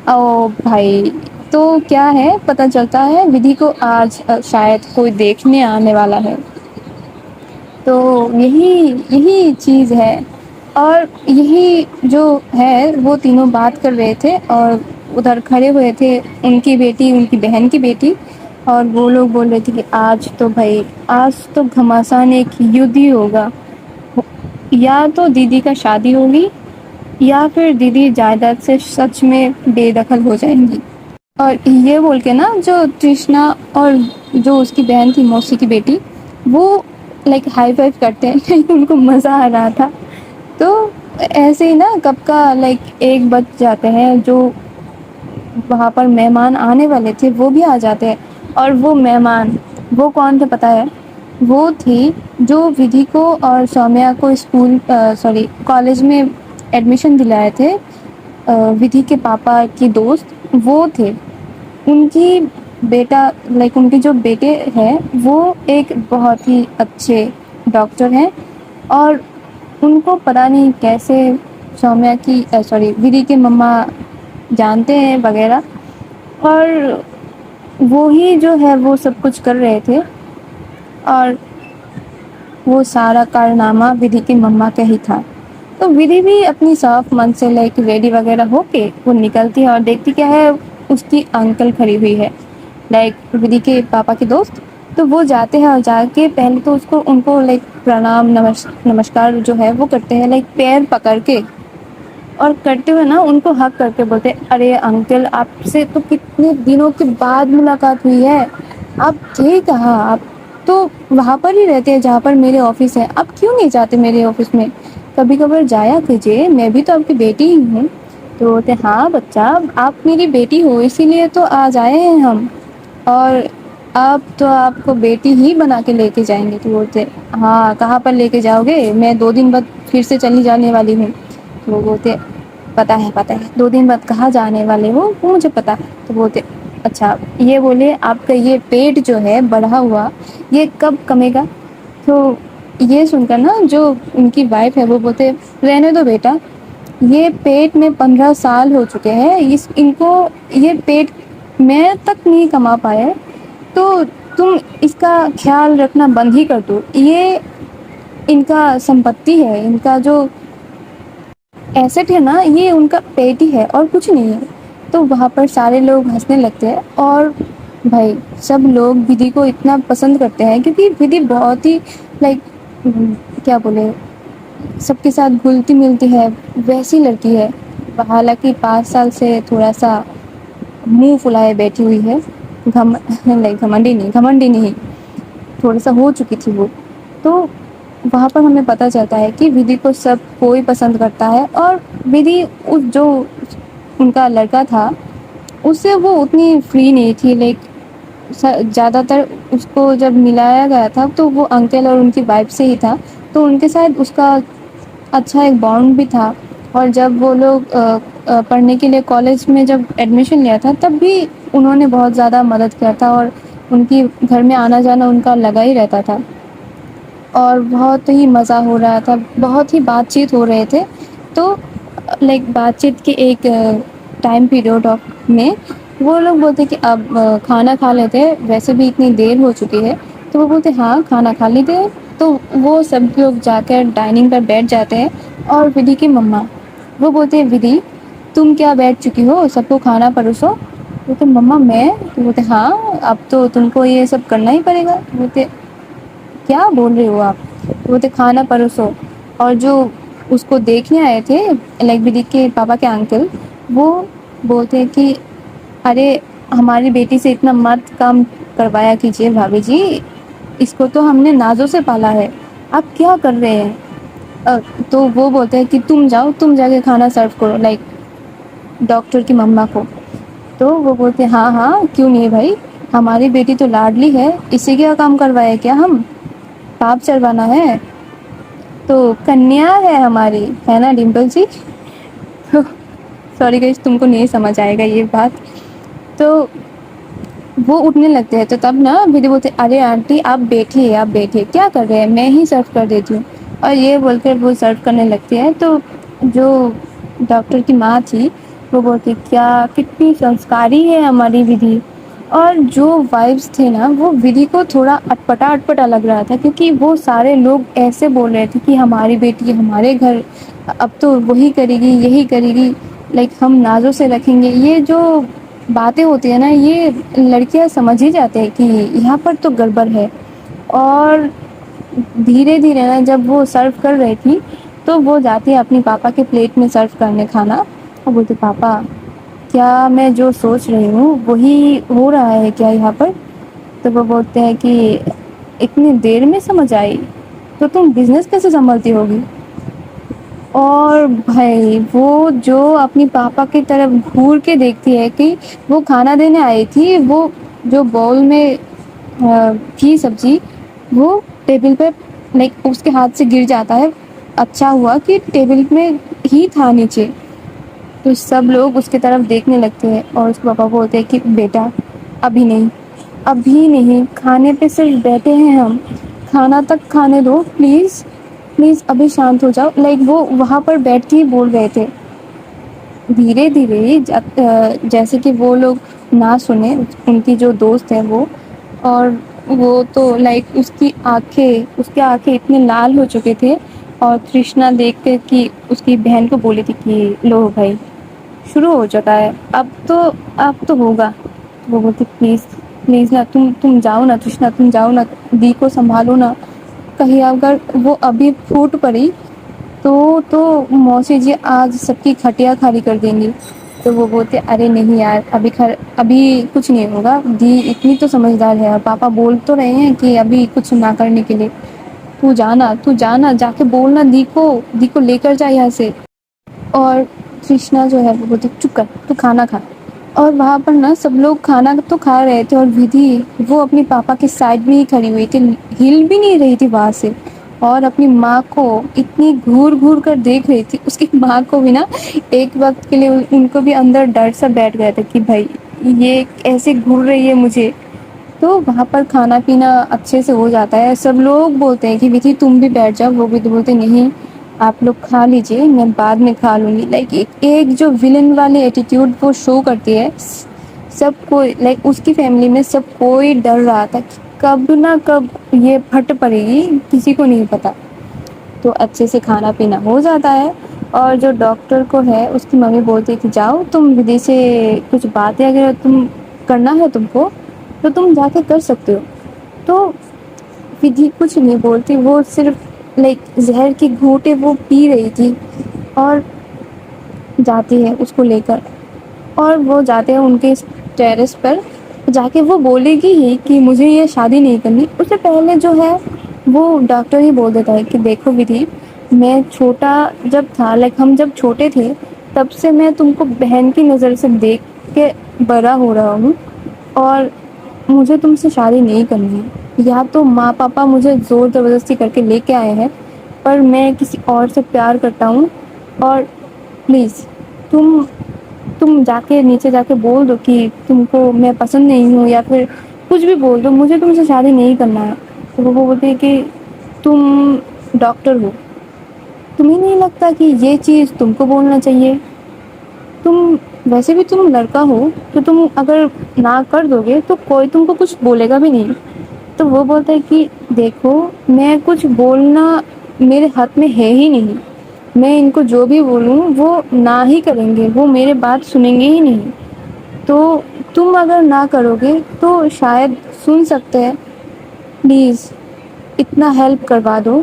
او بھائی، تو کیا ہے پتہ چلتا ہے ودھی کو آج شاید کوئی دیکھنے آنے والا ہے، تو یہی چیز ہے۔ اور یہی جو ہے وہ تینوں بات کر رہے تھے، اور ادھر کھڑے ہوئے تھے ان کی بیٹی، ان کی بہن کی بیٹی، اور وہ لوگ بول رہے تھے کہ آج تو بھائی، آج تو گھماسان ایک یدھ ہی ہوگا، یا تو دیدی کا شادی ہوگی یا پھر دیدی جائیداد سے سچ میں بے دخل ہو جائیں گی۔ اور یہ بول کے نا جو ترشنا اور جو اس کی بہن تھی موسی کی بیٹی، وہ لائک ہائی فائیو کرتے ہیں ان کو مزہ آ رہا تھا۔ تو ایسے ہی نا کب کا لائک ایک بج جاتے ہیں، جو وہاں پر مہمان آنے والے تھے وہ بھی آ جاتے ہیں، اور وہ مہمان وہ کون تھے پتہ ہے؟ وہ تھی جو ودھی کو اور سومیہ کو اسکول سوری کالج میں ایڈمیشن دلائے تھے، ودھی کے پاپا کی دوست وہ تھے۔ ان کی بیٹا لائک ان کے جو بیٹے ہیں وہ ایک بہت ہی اچھے ڈاکٹر ہیں، اور ان کو پتہ نہیں کیسے سومیہ کی سوری ودھی کے مما جانتے ہیں وغیرہ، اور وہی جو ہے وہ سب کچھ کر رہے تھے، اور وہ سارا کارنامہ ودھی کی مما کا ہی تھا۔ تو ودھی بھی اپنی صاف من سے لائک ریڈی وغیرہ ہو کے وہ نکلتی ہے اور دیکھتی کیا ہے، اس کی انکل کھڑی ہوئی ہے لائک ودھی کے پاپا کی دوست۔ تو وہ جاتے ہیں اور جا کے پہلے تو ان کو لائک پرنام نمسکار جو ہے وہ کرتے ہیں، لائک پیر پکڑ کے، اور کرتے ہوئے نا ان کو حگ کر کے بولتے ارے انکل آپ سے تو کتنے دنوں کے بعد ملاقات ہوئی ہے، آپ تھے کہاں؟ آپ تو وہاں پر ہی رہتے ہیں جہاں پر میرے آفس ہے، آپ کیوں نہیں جاتے میرے آفس میں؟ کبھی کبھار جایا کیجیے، میں بھی تو آپ کی بیٹی ہی ہوں۔ تو بولتے ہاں بچہ آپ میری بیٹی ہو اسی لیے تو آج آئے ہیں ہم، اور آپ تو آپ کو بیٹی ہی بنا کے لے کے جائیں گے۔ تو بولتے ہاں کہاں پر لے کے جاؤ گے؟ میں 2 دن بعد پھر سے چلی جانے والی ہوں۔ تو وہ بولتے پتہ ہے 2 دن بعد کہاں جانے والے ہو وہ مجھے پتا ہے۔ تو بولتے اچھا یہ بولے آپ کا یہ پیٹ جو ہے بڑھا ہوا یہ کب کمے گا؟ تو یہ سن کر نا جو ان کی وائف ہے وہ بولتے رہنے دو بیٹا، یہ پیٹ میں 15 سال ہو چکے ہیں، ان کو یہ پیٹ میں تک نہیں کما پائے، تو تم اس کا خیال رکھنا بند ہی کر دو، یہ ان کا سمپتی ہے، ان کا جو ایسٹ ہے نا یہ ان کا پیٹ ہی ہے اور کچھ نہیں ہے۔ تو وہاں پر سارے لوگ ہنسنے لگتے ہیں، اور بھائی سب لوگ ودھی کو اتنا پسند کرتے ہیں کیونکہ ودھی بہت ہی لائک کیا بولے سب کے ساتھ گھلتی ملتی ہے ویسی لڑکی ہے، حالانکہ 5 سال سے تھوڑا سا منہ پھلائے بیٹھی ہوئی ہے، گھمنڈی نہیں تھوڑا سا ہو چکی تھی وہ۔ تو وہاں پر ہمیں پتہ چلتا ہے کہ ودھی کو سب کوئی پسند کرتا ہے، اور ودھی جو ان کا لڑکا تھا اس سے وہ اتنی فری نہیں تھی، لائک زیادہ تر اس کو جب ملایا گیا تھا تو وہ انکل اور ان کی وائف سے ہی تھا، تو ان کے ساتھ اس کا اچھا ایک بانڈ بھی تھا۔ اور جب وہ لوگ پڑھنے کے لیے کالج میں جب ایڈمیشن لیا تھا تب بھی انہوں نے بہت زیادہ مدد کیا تھا، اور ان کی گھر میں آنا جانا ان کا لگا ہی رہتا تھا، اور بہت ہی مزہ ہو رہا تھا، بہت ہی بات چیت ہو رہے تھے۔ تو لائک بات چیت کے ایک ٹائم پیریڈ میں وہ لوگ بولتے کہ اب کھانا کھا لیتے ہیں، ویسے بھی اتنی دیر ہو چکی ہے۔ تو وہ بولتے ہاں کھانا کھا لیتے ہیں۔ تو وہ سب لوگ جا کر ڈائننگ پر بیٹھ جاتے ہیں، اور ودھی کی مما وہ بولتے ہیں ودھی تم کیا بیٹھ چکی ہو، سب کو کھانا پروسو۔ بولتے مما میں؟ تو بولتے ہاں اب تو تم کو یہ سب کرنا ہی پڑے گا۔ بولتے کیا بول رہے ہو آپ؟ وہ تو کھانا پروسو۔ اور جو اس کو دیکھنے آئے تھے لائک ودھی کے پاپا کے انکل، وہ بولتے ہیں کہ ارے ہماری بیٹی سے اتنا مت کام کروایا کیجیے بھابھی جی، اس کو تو ہم نے نازوں سے پالا ہے، آپ کیا کر رہے ہیں؟ تو وہ بولتے ہیں کہ تم جاؤ، تم جا کے کھانا سرو کرو لائک ڈاکٹر کی مما کو۔ تو وہ بولتے ہاں ہاں کیوں نہیں بھائی، ہماری بیٹی تو لاڈلی ہے، اسی کا کام کروائے کیا ہم، پاپ چڑھوانا ہے تو کنیا ہے ہماری، ہے نا ڈمپل جی؟ سوری گائز تم کو نہیں سمجھ آئے گا یہ بات۔ تو وہ اٹھنے لگتے ہیں، تو تب نا ودھی بولتے ارے آنٹی آپ بیٹھیے کیا کر رہے ہیں، میں ہی سرو کر دیتی ہوں، اور یہ بول کر وہ سرو کرنے لگتی ہے۔ تو جو ڈاکٹر کی ماں تھی وہ بولتی کیا کتنی سنسکاری ہے ہماری ودھی، اور جو وائبس تھے نا وہ ودھی کو تھوڑا اٹپٹا لگ رہا تھا، کیونکہ وہ سارے لوگ ایسے بول رہے تھے کہ ہماری بیٹی ہمارے گھر اب تو وہی کرے گی یہی کرے گی، لائک ہم نازوں سے رکھیں گے، یہ جو باتیں ہوتی ہیں نا یہ لڑکیاں سمجھ ہی جاتے ہیں کہ یہاں پر تو گڑبڑ ہے۔ اور دھیرے دھیرے نا جب وہ سرو کر رہی تھی تو وہ جاتی ہے اپنی پاپا کے پلیٹ میں سرو کرنے کھانا، اور بولتی پاپا کیا میں جو سوچ رہی ہوں وہی ہو رہا ہے کیا یہاں پر؟ تو وہ بولتے ہیں کہ اتنی دیر میں سمجھ آئی، تو تم بزنس کیسے سنبھالتی ہوگی؟ اور بھائی وہ جو اپنی پاپا کی طرف گور کے دیکھتی ہے کہ وہ کھانا دینے آئی تھی، وہ جو باؤل میں تھی سبزی، وہ ٹیبل پہ لائک اس کے ہاتھ سے گر جاتا ہے، اچھا ہوا کہ ٹیبل میں ہی تھا نیچے، تو سب لوگ اس کی طرف دیکھنے لگتے ہیں اور اس کے پاپا بولتے ہیں کہ بیٹا ابھی نہیں، ابھی نہیں، کھانے پہ صرف بیٹھے ہیں ہم، کھانا تک کھانے دو پلیز پلیز، ابھی شانت ہو جاؤ، لائک وہ وہاں پر بیٹھ کے ہی بول رہے تھے دھیرے دھیرے، جیسے کہ وہ لوگ نہ سنیں، ان کی جو دوست ہے وہ، اور وہ تو لائک اس کے آنکھیں اتنے لال ہو چکے تھے، اور ترشنا دیکھ کر کہ اس کی بہن کو بولی تھی کہ لو بھائی شروع ہو چکا ہے، اب تو ہوگا، وہ بولتی پلیز پلیز نا، تم جاؤ نا ترشنا، تم جاؤ نا، دی کو سنبھالو نا، کہیں اگر وہ ابھی پھوٹ پڑی تو موسی جی آج سب کی کھٹیاں خالی کر دیں گی، تو وہ بولتے ارے نہیں یار، ابھی کچھ نہیں ہوگا، دی اتنی تو سمجھدار ہے، اور پاپا بول تو رہے ہیں کہ ابھی کچھ نہ کرنے کے لیے، تو جانا جا کے بولنا دی کو لے کر جائے یہاں سے، اور کرشنا جو ہے وہ بولتی چپ کر، تو کھانا کھا، اور وہاں پر نا سب لوگ کھانا تو کھا رہے تھے، اور ودھی وہ اپنی پاپا کے سائڈ میں ہی کھڑی ہوئی تھی، ہل بھی نہیں رہی تھی وہاں سے، اور اپنی ماں کو اتنی گھور گھور کر دیکھ رہی تھی، اس کی ماں کو بھی نا ایک وقت کے لیے ان کو بھی اندر ڈر سا بیٹھ گیا تھا کہ بھائی یہ ایسے گھور رہی ہے مجھے، تو وہاں پر کھانا پینا اچھے سے ہو جاتا ہے، سب لوگ بولتے ہیں کہ ودھی تم بھی بیٹھ جاؤ، وہ بھی تو بولتے نہیں آپ لوگ کھا لیجیے، میں بعد میں کھا لوں گی، لائک ایک جو ولن والے ایٹیٹیوڈ وہ شو کرتی ہے، سب کوئی لائک اس کی فیملی میں سب کوئی ڈر رہا تھا کہ کب نہ کب یہ پھٹ پڑے گی، کسی کو نہیں پتا، تو اچھے سے کھانا پینا ہو جاتا ہے، اور جو ڈاکٹر کو ہے اس کی ممی بولتی کہ جاؤ تم ودھی سے کچھ باتیں اگر تم کرنا ہے تم کو تو تم جا کے کر سکتے ہو، تو ودھی کچھ نہیں بولتی، وہ صرف لائک زہر کی گھونٹیں وہ پی رہی تھی، اور جاتی ہے اس کو لے کر، اور وہ جاتے ہیں ان کے ٹیرس پر، جا کے وہ بولے گی ہی کہ مجھے یہ شادی نہیں کرنی، اس سے پہلے جو ہے وہ ڈاکٹر ہی بول دیتا ہے کہ دیکھو ودھی، میں چھوٹا جب تھا، لائک ہم جب چھوٹے تھے تب سے میں تم کو بہن کی نظر سے دیکھ کے بڑا ہو رہا ہوں، اور مجھے تم سے شادی نہیں کرنی ہے، یا تو ماں پاپا مجھے زور زبردستی کر کے لے کے آئے ہیں، پر میں کسی اور سے پیار کرتا ہوں، اور پلیز تم جا کے نیچے جا کے بول دو کہ تم کو میں پسند نہیں ہوں، یا پھر کچھ بھی بول دو، مجھے تم سے شادی نہیں کرنا ہے، تو وہ بولتے ہیں کہ تم ڈاکٹر ہو، تمہیں نہیں لگتا کہ یہ چیز تم کو بولنا چاہیے، تم ویسے بھی تم لڑکا ہو، تو تم اگر نہ کر دو گے تو کوئی تم کو کچھ بولے گا بھی نہیں، تو وہ بولتا ہے کہ دیکھو میں کچھ بولنا میرے ہاتھ میں ہے ہی نہیں، میں ان کو جو بھی بولوں وہ نہ ہی کریں گے، وہ میرے بات سنیں گے ہی نہیں، تو تم اگر نہ کرو گے تو شاید سن سکتے ہیں، پلیز اتنا ہیلپ کروا دو،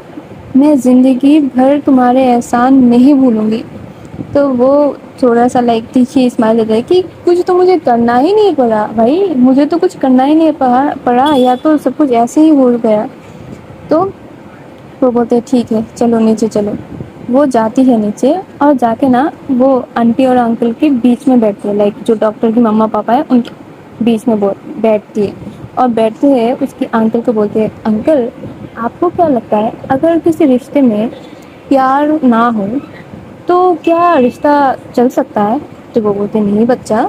میں زندگی بھر تمہارے احسان نہیں بھولوں گی، تو وہ تھوڑا سا لائک تیکھی اسمائل دیتا ہے کہ کچھ تو مجھے کرنا ہی نہیں پڑا بھائی، مجھے تو کچھ کرنا ہی نہیں پڑا، یا تو سب کچھ ایسے ہی ہو گیا، تو وہ بولتے ٹھیک ہے چلو نیچے چلو، وہ جاتی ہے نیچے، اور جا کے نا وہ آنٹی اور انکل کے بیچ میں بیٹھتی ہے، لائک جو ڈاکٹر کی مما پاپا ہے ان کے بیچ میں بیٹھتی ہے، اور بیٹھتے ہیں اس کے انکل کو بولتے ہیں انکل آپ کو کیا لگتا ہے اگر کسی رشتے میں پیار نہ ہو تو کیا رشتہ چل سکتا ہے، تو وہ بولتے نہیں بچہ،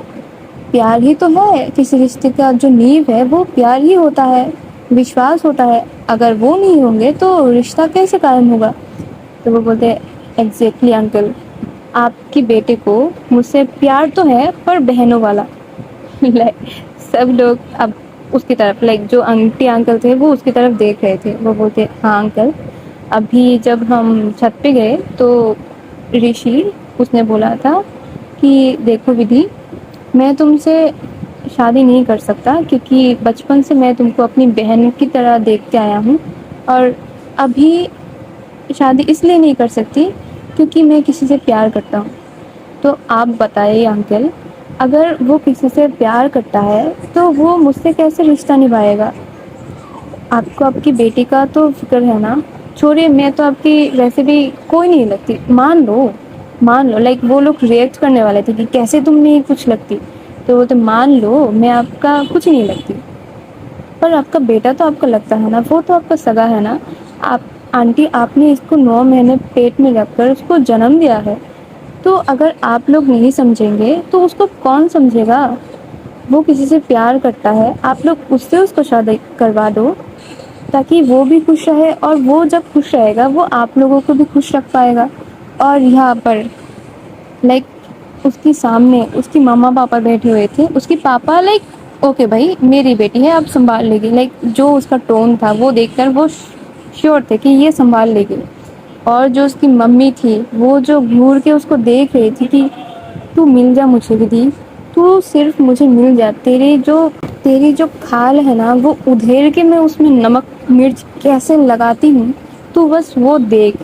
پیار ہی تو ہے کسی رشتے کا جو نیو ہے، وہ پیار ہی ہوتا ہے، وشواس ہوتا ہے، اگر وہ نہیں ہوں گے تو رشتہ کیسے قائم ہوگا، تو وہ بولتے ایگزیکٹلی انکل، آپ کی بیٹے کو مجھ سے پیار تو ہے پر بہنوں والا، سب لوگ اب اس کی طرف لائک جو انٹی انکل تھے وہ اس کی طرف دیکھ رہے تھے، وہ بولتے ہاں انکل، ابھی جب ہم چھت پہ گئے تو رشی اس نے بولا تھا کہ دیکھو ودھی میں تم سے شادی نہیں کر سکتا کیونکہ بچپن سے میں تم کو اپنی بہن کی طرح دیکھتے آیا ہوں، اور ابھی شادی اس لیے نہیں کر سکتی کیونکہ میں کسی سے پیار کرتا ہوں، تو آپ بتائیے انکل اگر وہ کسی سے پیار کرتا ہے تو وہ مجھ سے کیسے رشتہ نبھائے گا، آپ کو آپ کی بیٹی کا تو فکر ہے نا، چھوڑیے میں تو آپ کی ویسے بھی کوئی نہیں لگتی، مان لو لائک وہ لوگ ریئیکٹ کرنے والے تھے کہ کیسے تم نہیں کچھ لگتی، تو وہ تو مان لو میں آپ کا کچھ نہیں لگتی، پر آپ کا بیٹا تو آپ کو لگتا ہے نا، وہ تو آپ کا سگا ہے نا. آپ آنٹی آپ نے اس کو 9 مہینے پیٹ میں رکھ کر اس کو جنم دیا ہے، تو اگر آپ لوگ نہیں سمجھیں گے تو اس کو کون سمجھے گا؟ وہ کسی سے پیار کرتا ہے، آپ لوگ اس سے اس کو شادی کروا دو تاکہ وہ بھی خوش رہے، اور وہ جب خوش رہے گا وہ آپ لوگوں کو بھی خوش رکھ پائے گا. اور یہاں پر لائک اس کے سامنے اس کی مما پاپا بیٹھے ہوئے تھے، اس کے پاپا لائک اوکے بھائی میری بیٹی ہے آپ سنبھال لے گی، لائک جو اس کا ٹون تھا وہ دیکھ کر وہ شیور تھے کہ یہ سنبھال لے گی. اور جو اس کی ممی تھی وہ جو گھور کے اس کو دیکھ رہی تھی کہ تو مل جا مجھے ودھی، تو صرف مجھے مل جا، تیری جو کھال ہے نا وہ ادھیڑ کے میں اس میں نمک مرچ کیسے لگاتی ہوں تو بس وہ دیکھ.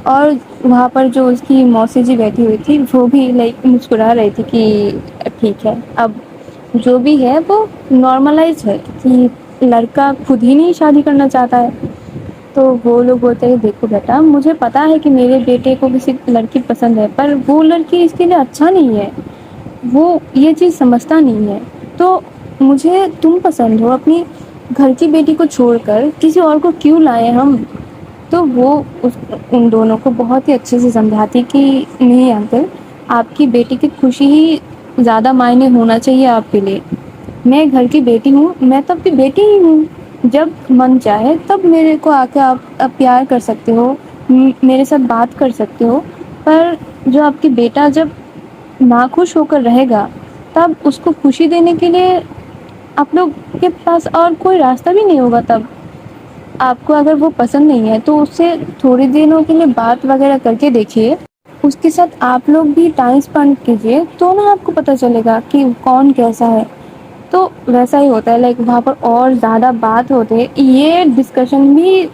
اور وہاں پر جو اس کی موسی جی بیٹھی ہوئی تھی وہ بھی لائک مسکرا رہی تھی کہ ٹھیک ہے اب جو بھی ہے وہ نارملائز ہے کہ لڑکا خود ہی نہیں شادی کرنا چاہتا ہے. تو وہ لوگ بولتے ہیں دیکھو بیٹا مجھے پتا ہے کہ میرے بیٹے کو کسی لڑکی پسند ہے، پر وہ لڑکی اس کے لیے اچھا نہیں ہے، وہ یہ چیز سمجھتا نہیں ہے، تو مجھے تم پسند ہو، اپنی گھر کی بیٹی کو چھوڑ کر کسی اور کو کیوں لائے ہم. تو وہ ان دونوں کو بہت ہی اچھے سے سمجھاتی کہ نہیں انکل آپ کی بیٹی کی خوشی ہی زیادہ معنی ہونا چاہیے آپ کے لیے، میں گھر کی بیٹی ہوں، میں تو آپ کی بیٹی ہی ہوں، جب من چاہے تب میرے کو آ کے آپ پیار کر سکتے ہو، میرے ساتھ بات کر سکتے ہو، پر جو آپ کی بیٹا جب ناخوش ہو کر رہے گا تب اس کو خوشی دینے کے لیے آپ لوگ کے پاس اور کوئی راستہ بھی نہیں ہوگا. تب آپ کو اگر وہ پسند نہیں ہے تو اس سے تھوڑے دنوں کے لیے بات وغیرہ کر کے دیکھیے، اس کے ساتھ آپ لوگ بھی ٹائم اسپینڈ کیجیے تو نا آپ کو پتہ چلے گا کہ کون کیسا ہے. تو ویسا ہی ہوتا ہے لائک وہاں پر اور زیادہ بات ہوتے یہ ڈسکشن بھی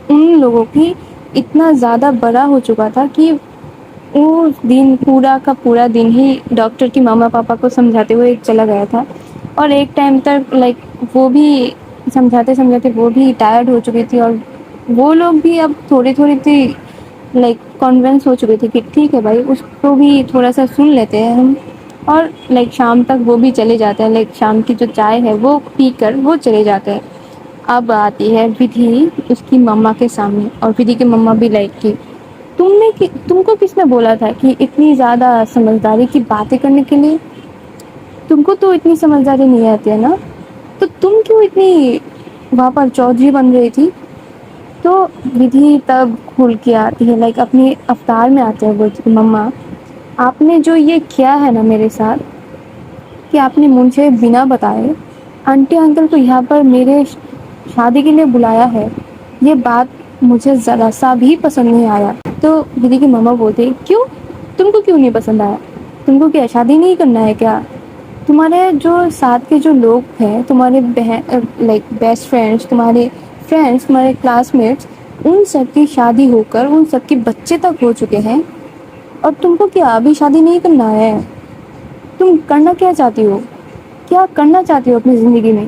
ان لوگوں کی اتنا زیادہ بڑا ہو چکا تھا کہ وہ دن پورا کا پورا دن ہی ڈاکٹر کی ماما پاپا کو سمجھاتے ہوئے چلا گیا تھا. اور ایک ٹائم تک لائک وہ بھی سمجھاتے سمجھاتے وہ بھی ٹائرڈ ہو چکی تھی، اور وہ لوگ بھی اب تھوڑی تھوڑی سی لائک کنونس ہو چکے تھے کہ ٹھیک ہے بھائی اس کو بھی تھوڑا سا سن لیتے ہیں ہم. اور لائک شام تک وہ بھی چلے جاتے ہیں، لائک شام کی جو چائے ہے وہ پی کر وہ چلے جاتے ہیں. اب آتی ہے ودھی اس کی مما کے سامنے، اور ودھی کی مما بھی لائک کی تم کو کس نے بولا تھا کہ اتنی زیادہ سمجھداری کی باتیں کرنے کے لیے، تم کو تو اتنی سمجھداری نہیں آتی ہے نا، تو تم کیوں اتنی وہاں پر چودھری بن گئی تھی. تو ودھی تب کھل کے آتی ہے لائک اپنی افطار میں آتے ہیں بولتی مما آپ نے جو یہ کیا ہے نا میرے ساتھ کہ آپ نے مجھے بنا بتائے آنٹی انکل کو یہاں پر میرے شادی کے لیے بلایا ہے، یہ بات مجھے ذرا سا بھی پسند نہیں آیا. تو ودھی کی مما بولتے کیوں تم کو کیوں نہیں پسند آیا، تم کو کیا شادی نہیں کرنا ہے کیا، تمہارے جو ساتھ کے جو لوگ ہیں تمہارے بہن لائک بیسٹ فرینڈس، تمہارے فرینڈس، تمہارے کلاس میٹس، ان سب کی شادی ہو کر ان سب کے بچے تک ہو چکے ہیں، اور تم کو کیا ابھی شادی نہیں کرنا ہے، تم کرنا کیا چاہتی ہو، کیا کرنا چاہتی ہو اپنی زندگی میں،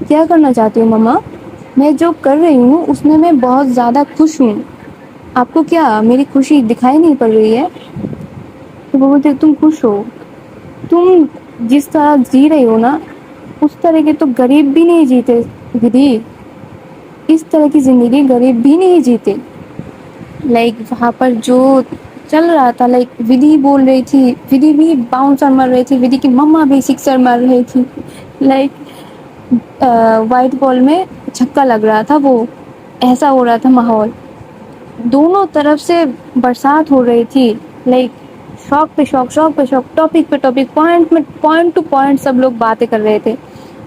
کیا کرنا چاہتی ہو مما. میں جو کر رہی ہوں اس میں میں بہت زیادہ خوش ہوں، آپ کو کیا میری خوشی دکھائی نہیں پڑ رہی ہے. تو وہ بولتے تم خوش ہو، تم جس طرح جی رہی ہو نا اس طرح کے تو غریب بھی نہیں جیتے ودھی، اس طرح کی زندگی غریب بھی نہیں جیتے. لائک وہاں پر جو چل رہا تھا لائک ودھی بول رہی تھی، ودھی بھی باؤنسر مار رہی تھی، ودھی کی مما بھی سکسر مار رہی تھی، لائک وائٹ بال میں چھکا لگ رہا تھا، وہ ایسا ہو رہا تھا ماحول، دونوں طرف سے برسات ہو رہی تھی، لائک شوق پہ شوق، شوق پہ شوق، ٹاپک پہ ٹاپک، پوائنٹ ٹو پوائنٹ سب لوگ باتیں کر رہے تھے.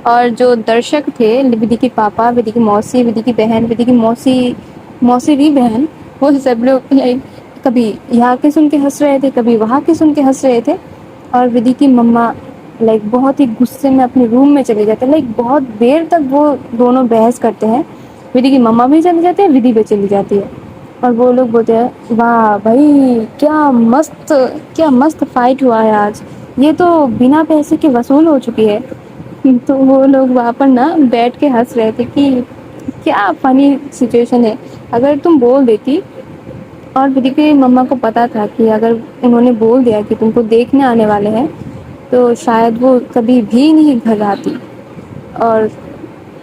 اور جو درشک تھے ودھی کے پاپا، ودھی کی موسی، ودھی کی بہن، ودھی کی موسی بھی بہن، وہ سب لوگ کبھی یہاں کے سن کے ہنس رہے تھے کبھی وہاں کے سن کے ہنس رہے تھے. اور ودھی کی مما لائک بہت ہی غصے میں اپنے روم میں چلے جاتے ہیں، لائک بہت دیر تک وہ دونوں بحث کرتے ہیں، ودھی کی مما بھی چلی جاتی ہے، ودھی بھی چلی جاتی ہے. اور وہ لوگ بولتے ہیں واہ بھائی کیا مست فائٹ ہوا ہے آج، یہ تو بنا پیسے کے وصول ہو چکی ہے. تو وہ لوگ وہاں پر نا بیٹھ کے ہنس رہے تھے کہ کیا فنی سچویشن ہے. اگر تم بول دیتی اور ودھی کے مما کو پتا تھا کہ اگر انہوں نے بول دیا کہ تم کو دیکھنے آنے والے ہیں تو شاید وہ کبھی بھی نہیں گھر آتی. اور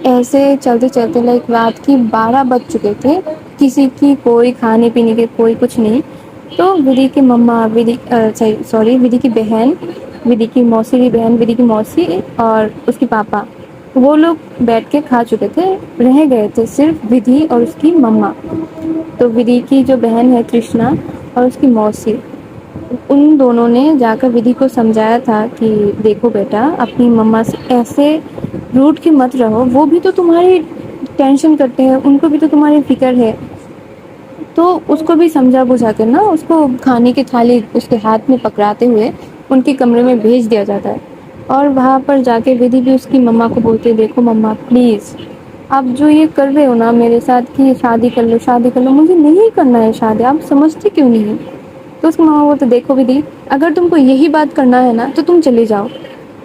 ایسے چلتے چلتے لائک رات کی 12 بج چکے تھے. کسی کی کوئی کھانے پینے کے کوئی کچھ نہیں. تو ودھی کی مما ودھی کی بہن ودھی کی موسی کی بہن ودھی کی موسی اور اس کے پاپا وہ لوگ بیٹھ کے کھا چکے تھے. رہ گئے تھے صرف ودھی اور اس کی مما. تو ودھی کی جو بہن ہے کرشنا اور اس کی موسی ان دونوں نے جا کر ودھی کو سمجھایا تھا کہ دیکھو بیٹا اپنی مما سے ایسے روٹ کے مت رہو. وہ بھی تو تمہاری ٹینشن کرتے ہیں. ان کو بھی تو تمہاری فکر ہے. تو اس کو بھی سمجھا بجھا کر نا اس کو کھانے کی تھالی اس کے ہاتھ میں پکڑاتے ہوئے ان کے کمرے میں بھیج دیا جاتا ہے. اور وہاں پر جا کے ودھی بھی اس کی مما کو بولتے دیکھو مما پلیز آپ جو یہ کر رہے ہو نا میرے ساتھ کہ شادی کر لو شادی کر لو مجھے نہیں کرنا ہے شادی. آپ سمجھتے کیوں نہیں. تو اس کی ماما بولتے دیکھو ودھی اگر تم کو یہی بات کرنا ہے نا تو تم چلے جاؤ.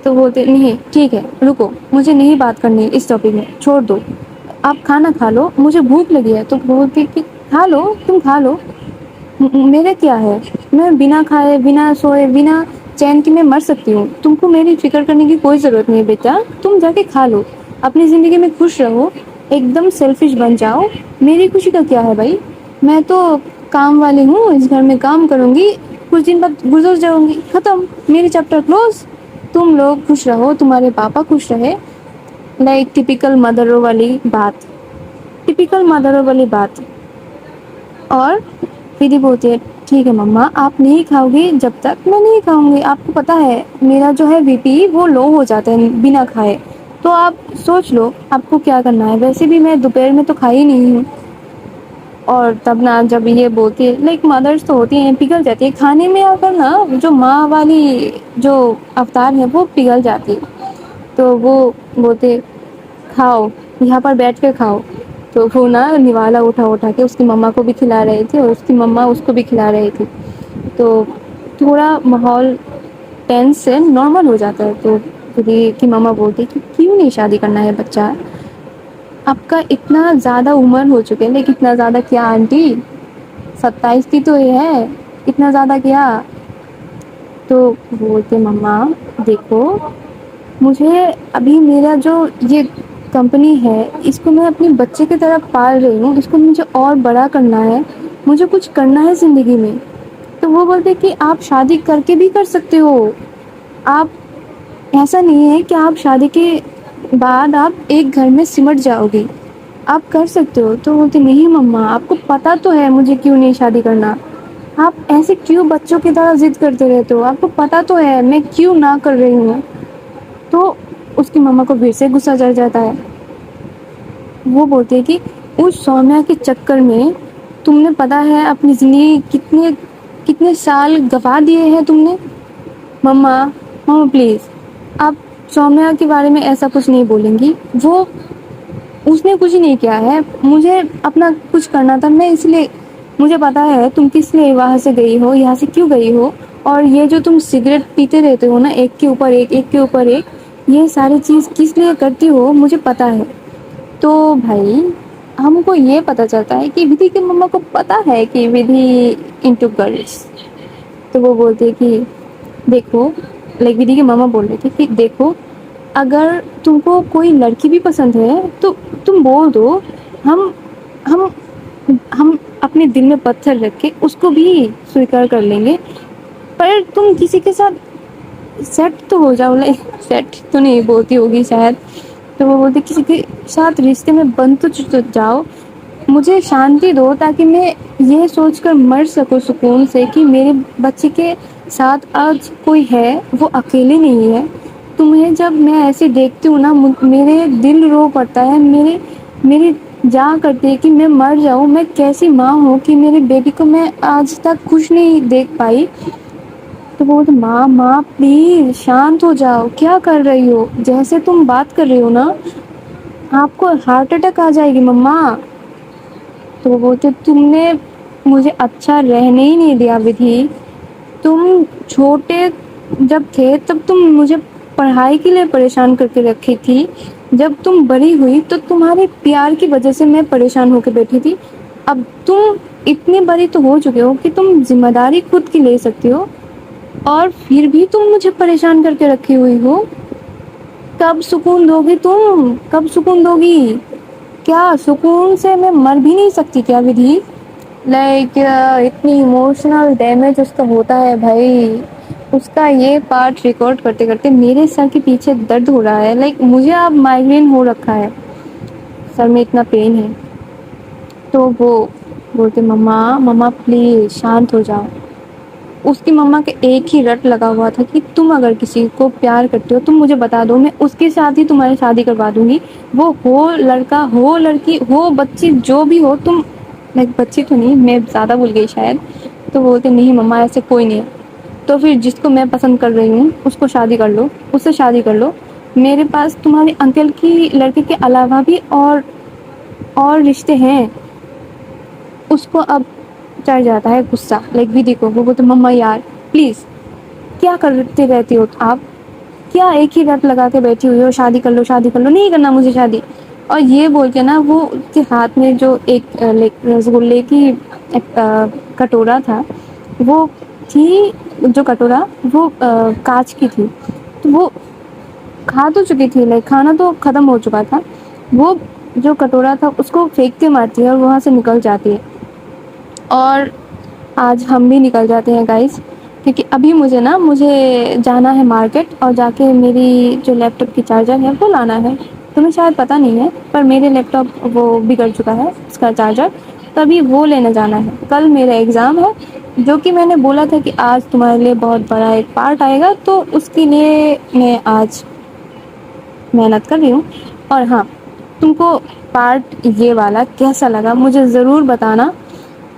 تو بولتے نہیں ٹھیک ہے رکو مجھے نہیں بات کرنی اس ٹاپک میں چھوڑ دو. آپ کھانا کھا لو مجھے بھوک لگی ہے. تو بولتی کہ کھا لو تم کھا لو میرے کیا ہے. میں بنا کھائے بنا سوئے بنا چین کی میں مر سکتی ہوں. تم کو میری فکر کرنے کی کوئی ضرورت نہیں ہے بیٹا. تم جا کے کھا لو اپنی زندگی میں خوش رہو ایک دم سیلفش بن جاؤ. میری خوشی کا کیا ہے بھائی. میں تو کام والی ہوں اس گھر میں کام کروں گی کچھ دن بعد گزر جاؤں گی ختم میری چیپٹر کلوز. تم لوگ خوش رہو تمہارے پاپا خوش رہے. لائک ٹپیکل مدروں والی بات ٹپیکل مدروں والی بات. اور ودھی بولتی ہے ٹھیک ہے مما آپ نہیں کھاؤ گی جب تک میں نہیں کھاؤں گی. آپ کو پتا ہے میرا جو ہے بی پی وہ لو ہو جاتا ہے بنا کھائے. تو آپ سوچ لو آپ کو کیا کرنا ہے. ویسے بھی میں دوپہر میں تو کھائی نہیں ہوں. اور تب نا جب یہ بولتی ہے لائک مدرس تو ہوتی ہیں پگھل جاتی ہے کھانے میں. اگر نا جو ماں والی جو اوتار ہے وہ پگھل جاتی ہے. تو وہ بولتے کھاؤ یہاں پر بیٹھ کے کھاؤ. تو وہ نا نوالا اٹھا اٹھا کے اس کی مما کو بھی کھلا رہے تھے اور اس کی مما اس کو بھی کھلا رہی تھی. تو تھوڑا ماحول ٹینس سے نارمل ہو جاتا ہے. تو ودھی کی ماما بولتی کہ کیوں نہیں شادی کرنا ہے بچہ. آپ کا اتنا زیادہ عمر ہو چکے لیکن اتنا زیادہ کیا آنٹی 27 کی تو یہ ہے اتنا زیادہ کیا. تو بولتے مما دیکھو مجھے ابھی میرا جو یہ کمپنی ہے اس کو میں اپنے بچے کی طرف پال رہی ہوں. اس کو مجھے اور بڑا کرنا ہے. مجھے کچھ کرنا ہے زندگی میں. تو وہ بولتے کہ آپ شادی کر کے بھی کر سکتے ہو. آپ ایسا نہیں ہے کہ آپ شادی کے بعد آپ ایک گھر میں سمٹ جاؤ گی. آپ کر سکتے ہو. تو بولتے نہیں مما آپ کو پتا تو ہے مجھے کیوں نہیں شادی کرنا. آپ ایسے کیوں بچوں کی طرح ضد کرتے رہتے ہو. آپ کو پتا تو ہے میں کیوں نہ کر رہی ہوں. تو اس کی مما کو پھر سے غصہ چڑھ جاتا ہے. وہ بولتے کہ اس سومیا کے چکر میں تم نے پتا ہے اپنی زندگی کتنے سال گوا دیے ہیں تم نے. مما پلیز آپ سومیا کے بارے میں ایسا کچھ نہیں بولیں گی. وہ اس نے کچھ نہیں کیا ہے. مجھے اپنا کچھ کرنا تھا. میں اس لیے مجھے پتا ہے تم کس لیے وہاں سے گئی ہو یہاں سے کیوں گئی ہو. اور یہ جو تم سگریٹ پیتے رہتے ہو نا ایک کے اوپر ایک ایک کے اوپر ایک یہ ساری چیز کس لیے کرتی ہو مجھے پتا ہے. تو بھائی ہم کو یہ پتا چلتا ہے کہ ودھی کی مما کو پتا ہے کہ ودھی انٹو گرلس. تو وہ بولتے کہ دیکھو لائک ودھی کی ماما بول رہے تھے کہ دیکھو اگر تم کو کوئی لڑکی بھی پسند ہے تو تم بول دو. ہم ہم ہم اپنے دل میں پتھر رکھ کے اس کو بھی سویکار کر لیں گے. پر تم کسی کے ساتھ سیٹ تو ہو جاؤ. سیٹ تو نہیں بولتی ہوگی شاید. تو وہ بولتے کسی کے ساتھ رشتے میں بند تو جاؤ. مجھے شانتی دو تاکہ میں یہ سوچ کر مر سکوں سکون سے کہ میرے بچے کے ساتھ آج کوئی ہے وہ اکیلے نہیں ہے. تمہیں جب میں ایسے دیکھتی ہوں نا میرے دل رو پڑتا ہے. میری جا کرتی ہے کہ میں مر جاؤں. میں کیسی ماں ہوں کہ میرے بیٹی کو میں آج تک خوش نہیں دیکھ پائی. تو بولتے ماں پلیز شانت ہو جاؤ. کیا کر رہی ہو. جیسے تم بات کر رہی ہو نا آپ کو ہارٹ اٹیک آ جائے گی مما. تو وہ بولتے تم نے مجھے اچھا رہنے ہی نہیں دیا ودھی. تم چھوٹے جب تھے تب تم مجھے پڑھائی کے لیے پریشان کر کے رکھی تھی. جب تم بڑی ہوئی تو تمہارے پیار کی وجہ سے میں پریشان ہو کے بیٹھی تھی. اب تم اتنی بڑی تو ہو چکے ہو کہ تم ذمہ داری خود کی لے سکتی ہو, اور پھر بھی تم مجھے پریشان کر کے رکھی ہوئی ہو. کب سکون دو گی تم, کب سکون دو گی؟ کیا سکون سے میں مر بھی نہیں سکتی کیا ودھی؟ لائک اتنی ایموشنل ڈیمیج اس کا ہوتا ہے بھائی. اس کا یہ پارٹ ریکارڈ کرتے کرتے میرے سر کے پیچھے درد ہو رہا ہے. لائک مجھے اب مائگرین ہو رکھا ہے, سر میں اتنا پین ہے. تو وہ بولتے مما مما پلیز شانت ہو جاؤ. اس کی مما کے ایک ہی رٹ لگا ہوا تھا کہ تم اگر کسی کو پیار کرتے ہو تم مجھے بتا دو, میں اس کے ساتھ ہی تمہاری شادی کروا دوں گی. وہ ہو لڑکا ہو لڑکی ہو بچی جو بھی ہو, تم بچی تو نہیں, میں زیادہ بھول گئی شاید. تو بولتے نہیں مما ایسے کوئی نہیں. تو پھر جس کو میں پسند کر رہی ہوں اس کو شادی کر لو, اس سے شادی کر لو. میرے پاس تمہارے انکل کی لڑکے کے علاوہ بھی اور رشتے ہیں. اس کو اب چڑھ جاتا ہے غصہ, لائک ودھی کو. وہ بولتے مما یار پلیز کیا کرتے رہتی ہو آپ, کیا ایک ہی رٹ لگا کے بیٹھی ہوئی ہو, شادی کر لو شادی کر لو. نہیں کرنا مجھے شادی. اور یہ بول کے نا وہ اس کے ہاتھ میں جو ایک رسگلے کی کٹورا تھا, وہ تھی جو کٹورا وہ کانچ کی تھی. تو وہ کھا تو چکی تھی, لائک کھانا تو ختم ہو چکا تھا. وہ جو کٹورا تھا اس کو پھینکتے مارتی ہے اور وہاں سے نکل جاتی ہے. اور آج ہم بھی نکل جاتے ہیں گائز, کیونکہ ابھی مجھے جانا ہے مارکیٹ, اور جا کے میری جو لیپ ٹاپ کی چارجر ہے وہ لانا ہے. تمہیں شاید پتہ نہیں ہے پر میرے لیپ ٹاپ وہ بگڑ چکا ہے اس کا چارجر, تبھی وہ لینے جانا ہے. کل میرا ایگزام ہے, جو کہ میں نے بولا تھا کہ آج تمہارے لیے بہت بڑا ایک پارٹ آئے گا, تو اس کے لیے میں آج محنت کر رہی ہوں. اور ہاں, تم کو پارٹ یہ والا کیسا لگا مجھے ضرور بتانا,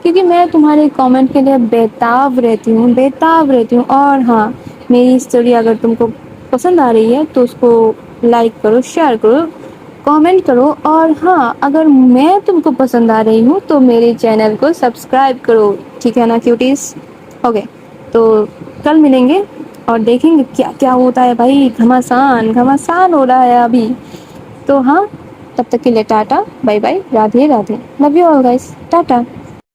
کیونکہ میں تمہارے کامنٹ کے لیے بےتاب رہتی ہوں. اور ہاں, میری اسٹوری اگر تم کو پسند آ رہی ہے تو اس کو لائک کرو, شیئر کرو, کامنٹ کرو. اور ہاں, اگر میں تم کو پسند آ رہی ہوں تو میرے چینل کو سبسکرائب کرو, ٹھیک ہے نا کیوٹیز؟ اوکے, تو کل ملیں گے اور دیکھیں گے کیا کیا ہوتا ہے بھائی. گھماسان ہو رہا ہے ابھی تو. ہاں, تب تک کے لیے tata, bye bye, Radhe Radhe, love you all guys, Tata.